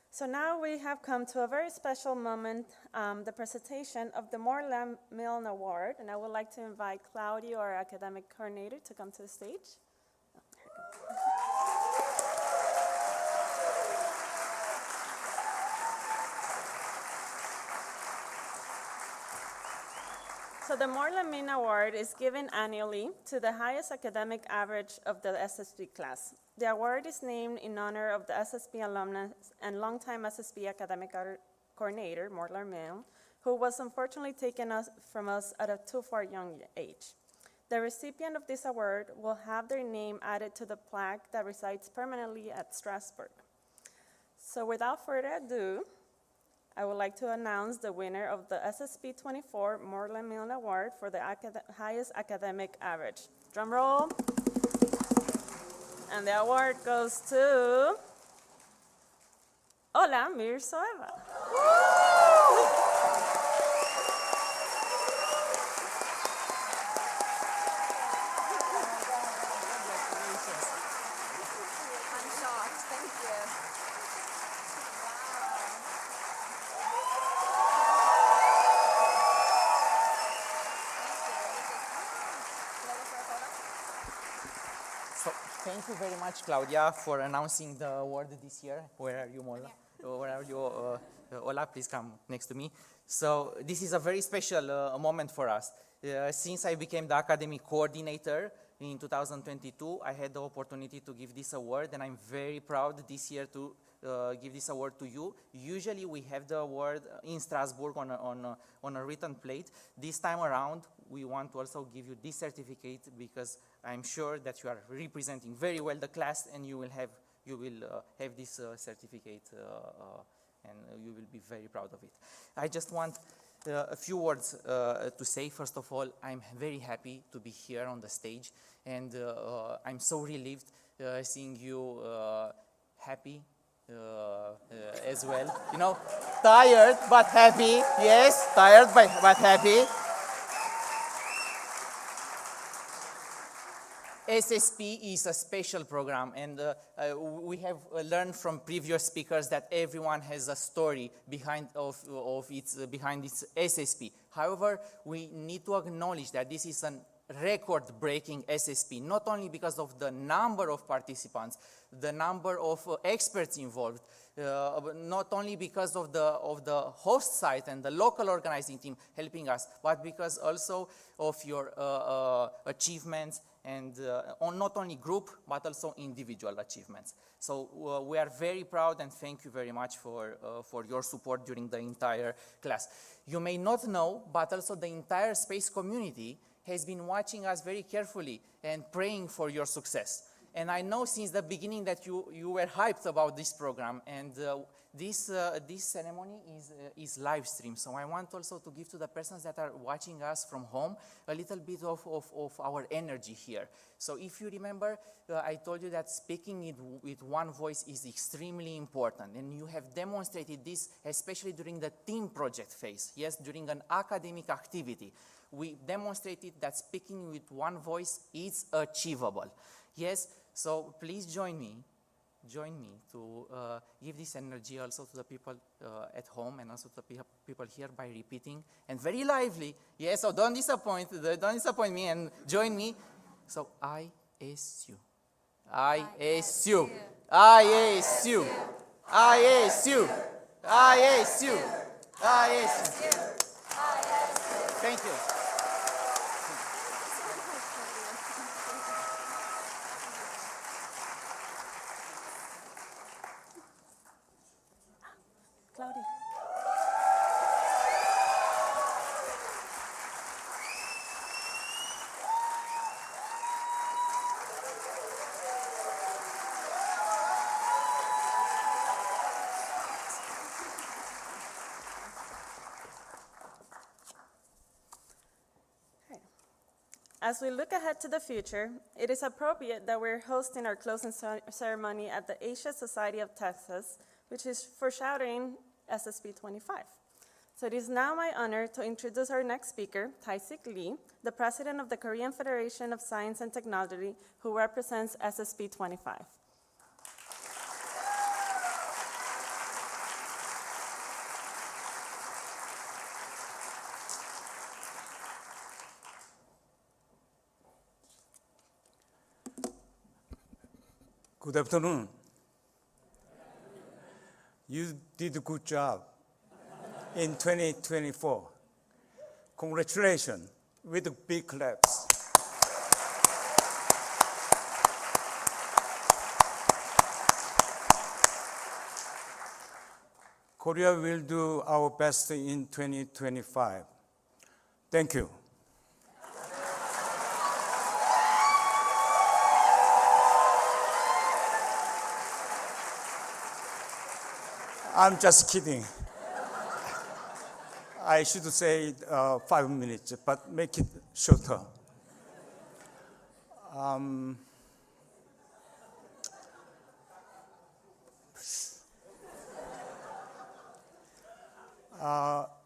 So now we have come to a very special moment, the presentation of the Moore Milne Award, and I would like to invite Claudio, our academic coordinator, to come to the stage. So the Moore Milne Award is given annually to the highest academic average of the SSP class. The award is named in honor of the SSP alumnus and longtime SSP academic coordinator, Moore Milne, who was unfortunately taken from us at a too far young age. The recipient of this award will have their name added to the plaque that resides permanently at Strasbourg. So without further ado, I would like to announce the winner of the SSP24 Moreland Milne Award for the highest academic average. Drum roll. And the award goes to Ola Mirzoeva. I'm shocked. Thank you. So, thank you very much, Claudia, for announcing the award this year. Where are you, Mola? Where are you? Ola, please come next to me. So, this is a very special moment for us. Since I became the academic coordinator in 2022, I had the opportunity to give this award, and I'm very proud this year to give this award to you. Usually we have the award in Strasbourg on a written plate. This time around, we want to also give you this certificate because I'm sure that you are representing very well the class, and you will have this certificate, and you will be very proud of it. I just want a few words to say. First of all, I'm very happy to be here on the stage, and I'm so relieved seeing you happy as well. You know, tired but happy. Yes, tired but happy. SSP is a special program, and we have learned from previous speakers that everyone has a story behind its SSP. However, we need to acknowledge that this is a record-breaking SSP, not only because of the number of participants, the number of experts involved, not only because of the host site and the local organizing team helping us, but because also of your achievements, and not only group, but also individual achievements. So we are very proud, and thank you very much for your support during the entire class. You may not know, but also the entire space community has been watching us very carefully and praying for your success. And I know since the beginning that you were hyped about this program, and this ceremony is live streamed. So I want also to give to the persons that are watching us from home a little bit of our energy here. So if you remember, I told you that speaking with one voice is extremely important, and you have demonstrated this especially during the team project phase. Yes, during an academic activity, we demonstrated that speaking with one voice is achievable. Yes, so please join me to give this energy also to the people at home, and also to the people here by repeating, and very lively. Yes, so don't disappoint me, and join me. So ISU, ISU, ISU, ISU, ISU, ISU. Thank you. Claudia. As we look ahead to the future, it is appropriate that we're hosting our closing ceremony at the Asia Society of Texas, which is foreshadowing SSP25. So it is now my honor to introduce our next speaker, Tae-Sik Lee, the president of the Korean Federation of Science and Technology, who represents SSP25. Good afternoon. You did a good job in 2024. Congratulations with big claps. Korea will do our best in 2025. Thank you. I'm just kidding. I should say 5 minutes, but make it shorter.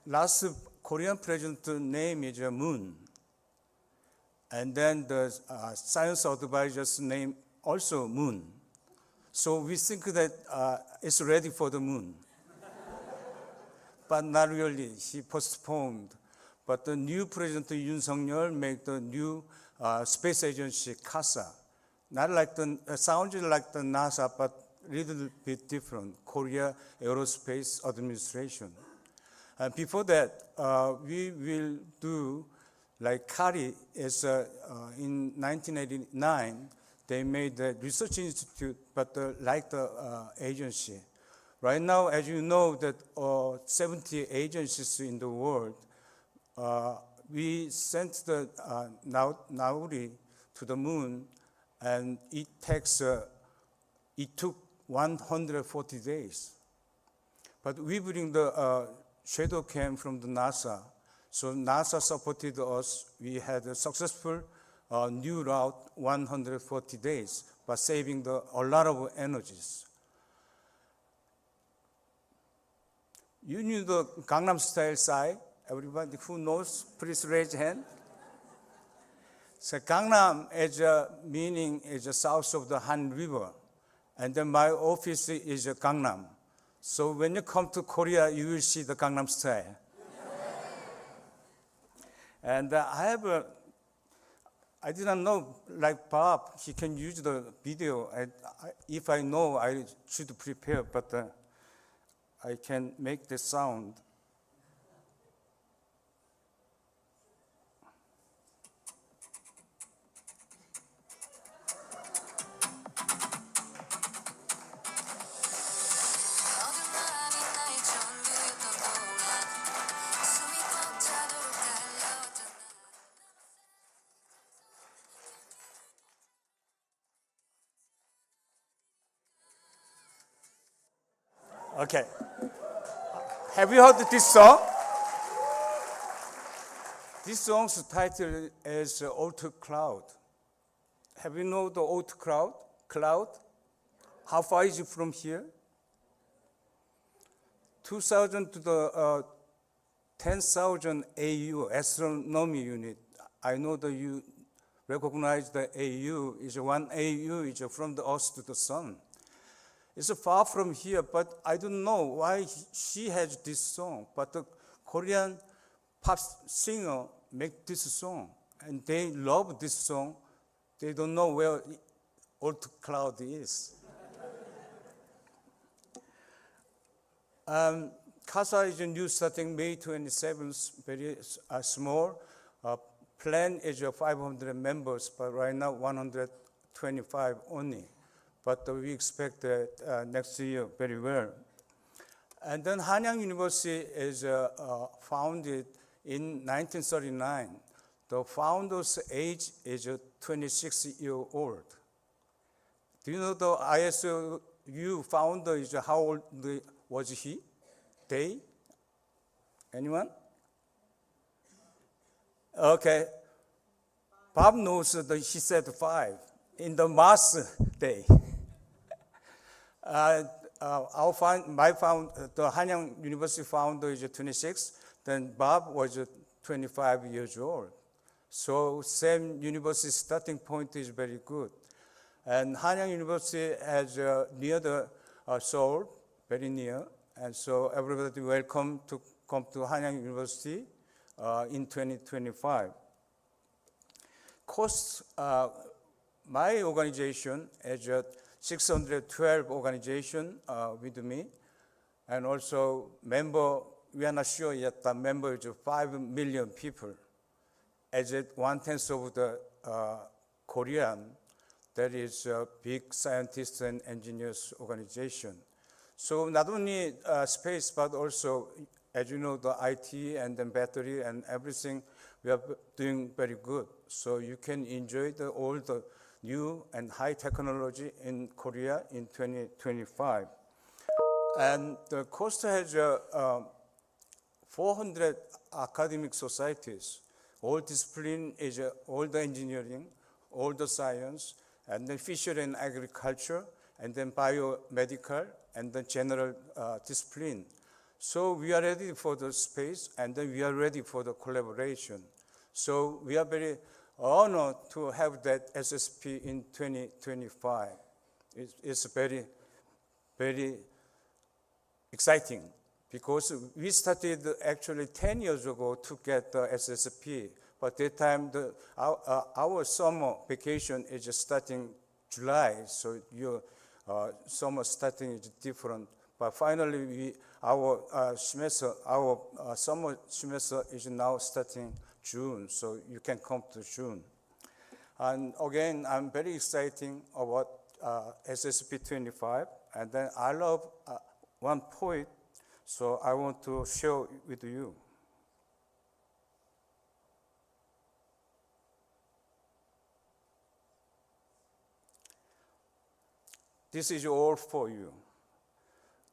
Last Korean president name is Moon. And then the science advisor's name also Moon. So we think that it's ready for the moon. But not really, he postponed. But the new president Yoon Suk-yeol made the new space agency CASA. Not like sounds like the NASA, but a little bit different, Korea Aerospace Administration. And before that, we will do like KARI is in 1989, they made the research institute, but like the agency. Right now, as you know, that 70 agencies in the world, we sent the Nauri to the moon, and it took 140 days. But we bring the shadow cam from the NASA, so NASA supported us. We had a successful new route, 140 days, but saving a lot of energies. You knew the Gangnam Style side? Everybody who knows, please raise your hand. So Gangnam is meaning is south of the Han River, and then my office is Gangnam. So when you come to Korea, you will see the Gangnam Style. And I didn't know, like Bob, he can use the video. If I know, I should prepare, but I can make the sound. Okay. Have you heard this song? This song's title is Old Cloud. Have you know the Old Cloud? How far is it from here? 2,000 to the 10,000 AU, astronomy unit. I know that you recognize the AU is 1 AU is from the Earth to the sun. It's far from here, but I don't know why she has this song. But the Korean pop singer make this song, and they love this song. They don't know where Old Cloud is. CASA is a new starting May 27th, very small. Plan is 500 members, but right now 125 only. But we expect that next year very well. And then Hanyang University is founded in 1939. The founder's age is 26-year-old. Do you know the ISU founder is how old was he? They? Anyone? Okay. Bob knows that he said 5 in the Mars Day. The Hanyang University founder is 26, then Bob was 25 years old. So same university starting point is very good. And Hanyang University is near the Seoul, very near. And so everybody welcome to come to Hanyang University in 2025. Cost, my organization is 612 organization with me, and also member, we are not sure yet, the member is 5 million people. As 1/10 of the Korean, that is a big scientists and engineers organization. So not only space, but also, as you know, the IT and the battery and everything, we are doing very good. So you can enjoy all the new and high technology in Korea in 2025. And the coast has 400 academic societies. All discipline is all the engineering, all the science, and then fishery and agriculture, and then biomedical, and then general discipline. So we are ready for the space, and then we are ready for the collaboration. So we are very honored to have that SSP in 2025. It's very, very exciting because we started actually 10 years ago to get the SSP, but that time our summer vacation is just starting July, so your summer starting is different. But finally, our summer semester is now starting June, so you can come to June. And again, I'm very excited about SSP25, and then I love one poet, so I want to share with you. This is all for you.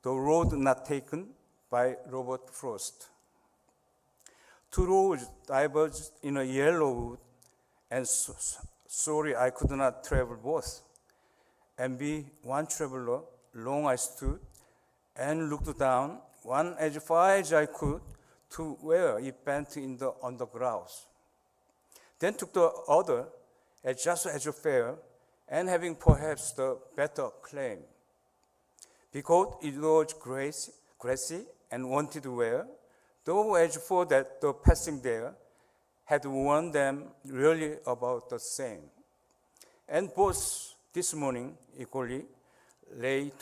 The Road Not Taken by Robert Frost. Two roads diverged in a yellow wood, and sorry I could not travel both. And be one traveler, long I stood, and looked down, one as far as I could, to where it bent in the underground. Then took the other, just as fair, and having perhaps the better claim. Because it was grassy and wanted wear, though as for that the passing there had warned them really about the same. And both this morning equally lay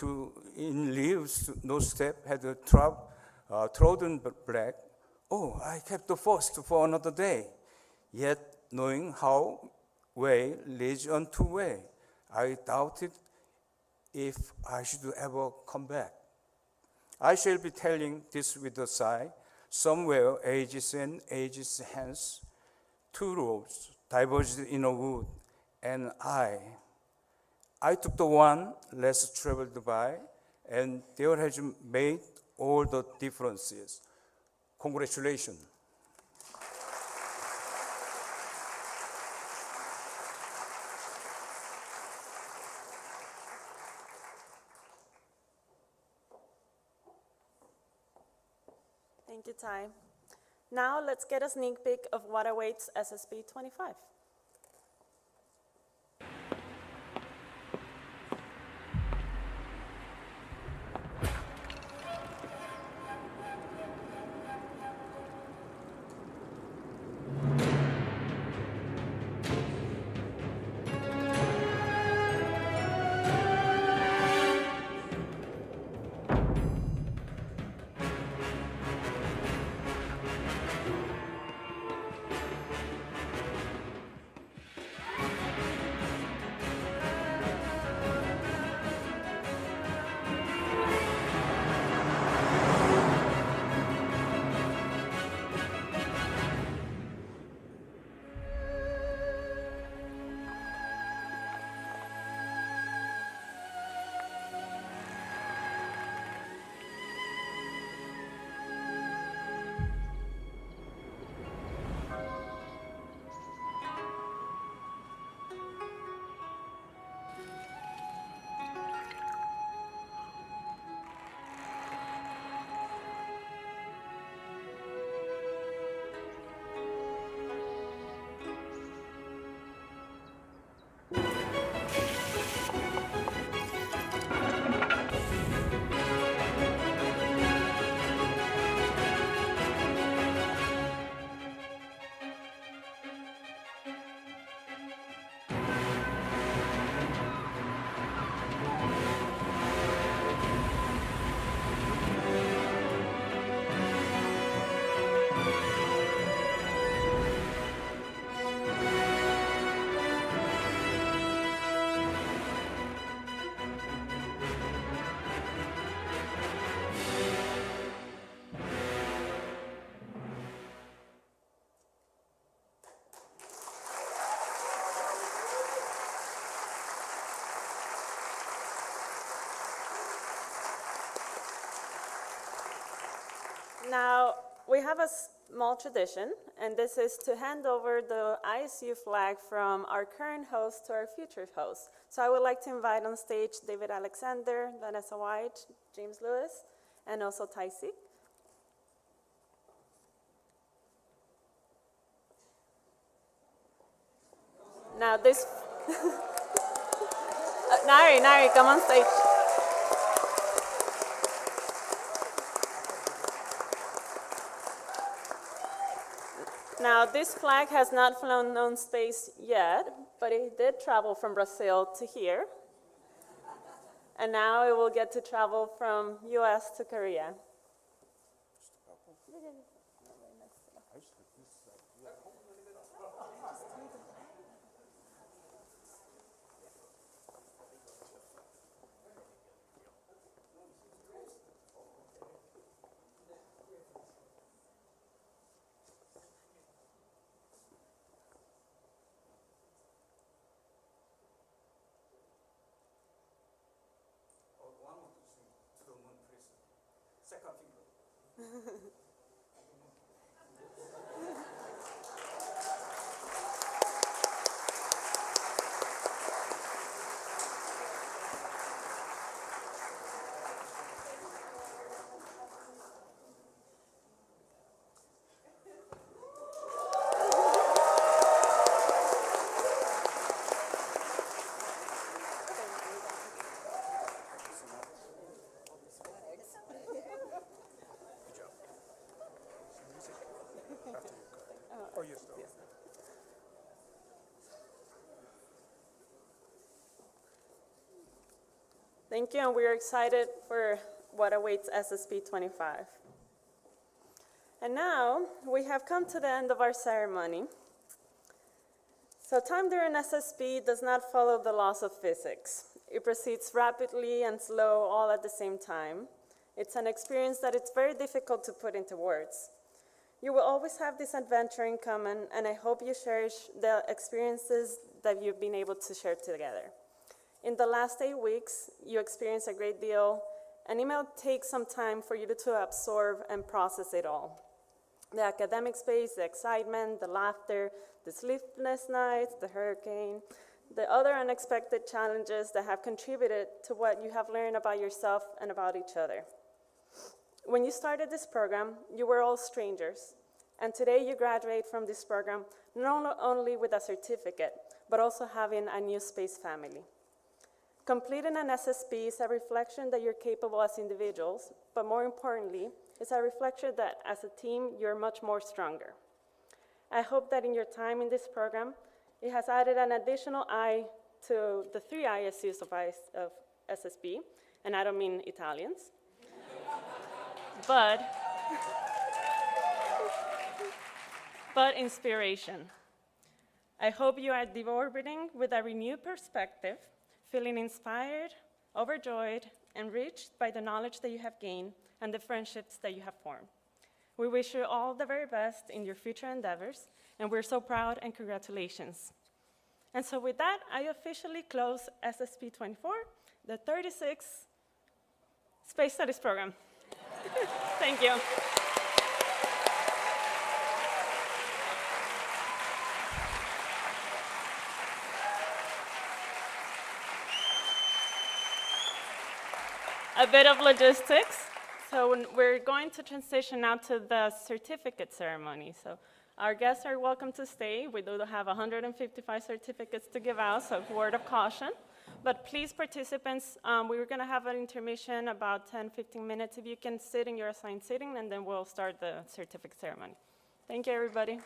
in leaves, no step had trodden black. Oh, I kept the first for another day, yet knowing how way leads unto way, I doubted if I should ever come back. I shall be telling this with a sigh, somewhere ages and ages hence, two roads diverged in a wood, and I took the one less traveled by, and there has made all the differences. Congratulations. Thank you, Ty. Now let's get a sneak peek of what awaits SSP 25. Now, we have a small tradition, and this is to hand over the ISU flag from our current host to our future host. So I would like to invite on stage David Alexander, Vanessa White, James Lewis, and also Taisi. Now this, Nari, come on stage. Now, this flag has not flown on space yet, but it did travel from Brazil to here. And now it will get to travel from US to Korea. Thank you, and we are excited for what awaits SSP25. And now, we have come to the end of our ceremony. So time during SSP does not follow the laws of physics. It proceeds rapidly and slow all at the same time. It's an experience that it's very difficult to put into words. You will always have this adventure in common, and I hope you cherish the experiences that you've been able to share together. In the last 8 weeks, you experienced a great deal, and it may take some time for you to absorb and process it all. The academic space, the excitement, the laughter, the sleepless nights, the hurricane, the other unexpected challenges that have contributed to what you have learned about yourself and about each other. When you started this program, you were all strangers, and today you graduate from this program not only with a certificate, but also having a new space family. Completing an SSP is a reflection that you're capable as individuals, but more importantly, it's a reflection that as a team, you're much more stronger. I hope that in your time in this program, it has added an additional eye to the 3 ISUs of SSP, and I don't mean Italians, but inspiration. I hope you are deorbiting with a renewed perspective, feeling inspired, overjoyed, enriched by the knowledge that you have gained and the friendships that you have formed. We wish you all the very best in your future endeavors, and we're so proud, and congratulations. And so with that, I officially close SSP24, the 36th Space Studies program. Thank you. A bit of logistics. So we're going to transition now to the certificate ceremony. So our guests are welcome to stay. We do have 155 certificates to give out, so word of caution. But please, participants, we're going to have an intermission about 10-15 minutes. If you can sit in your assigned sitting, and then we'll start the certificate ceremony. Thank you, everybody.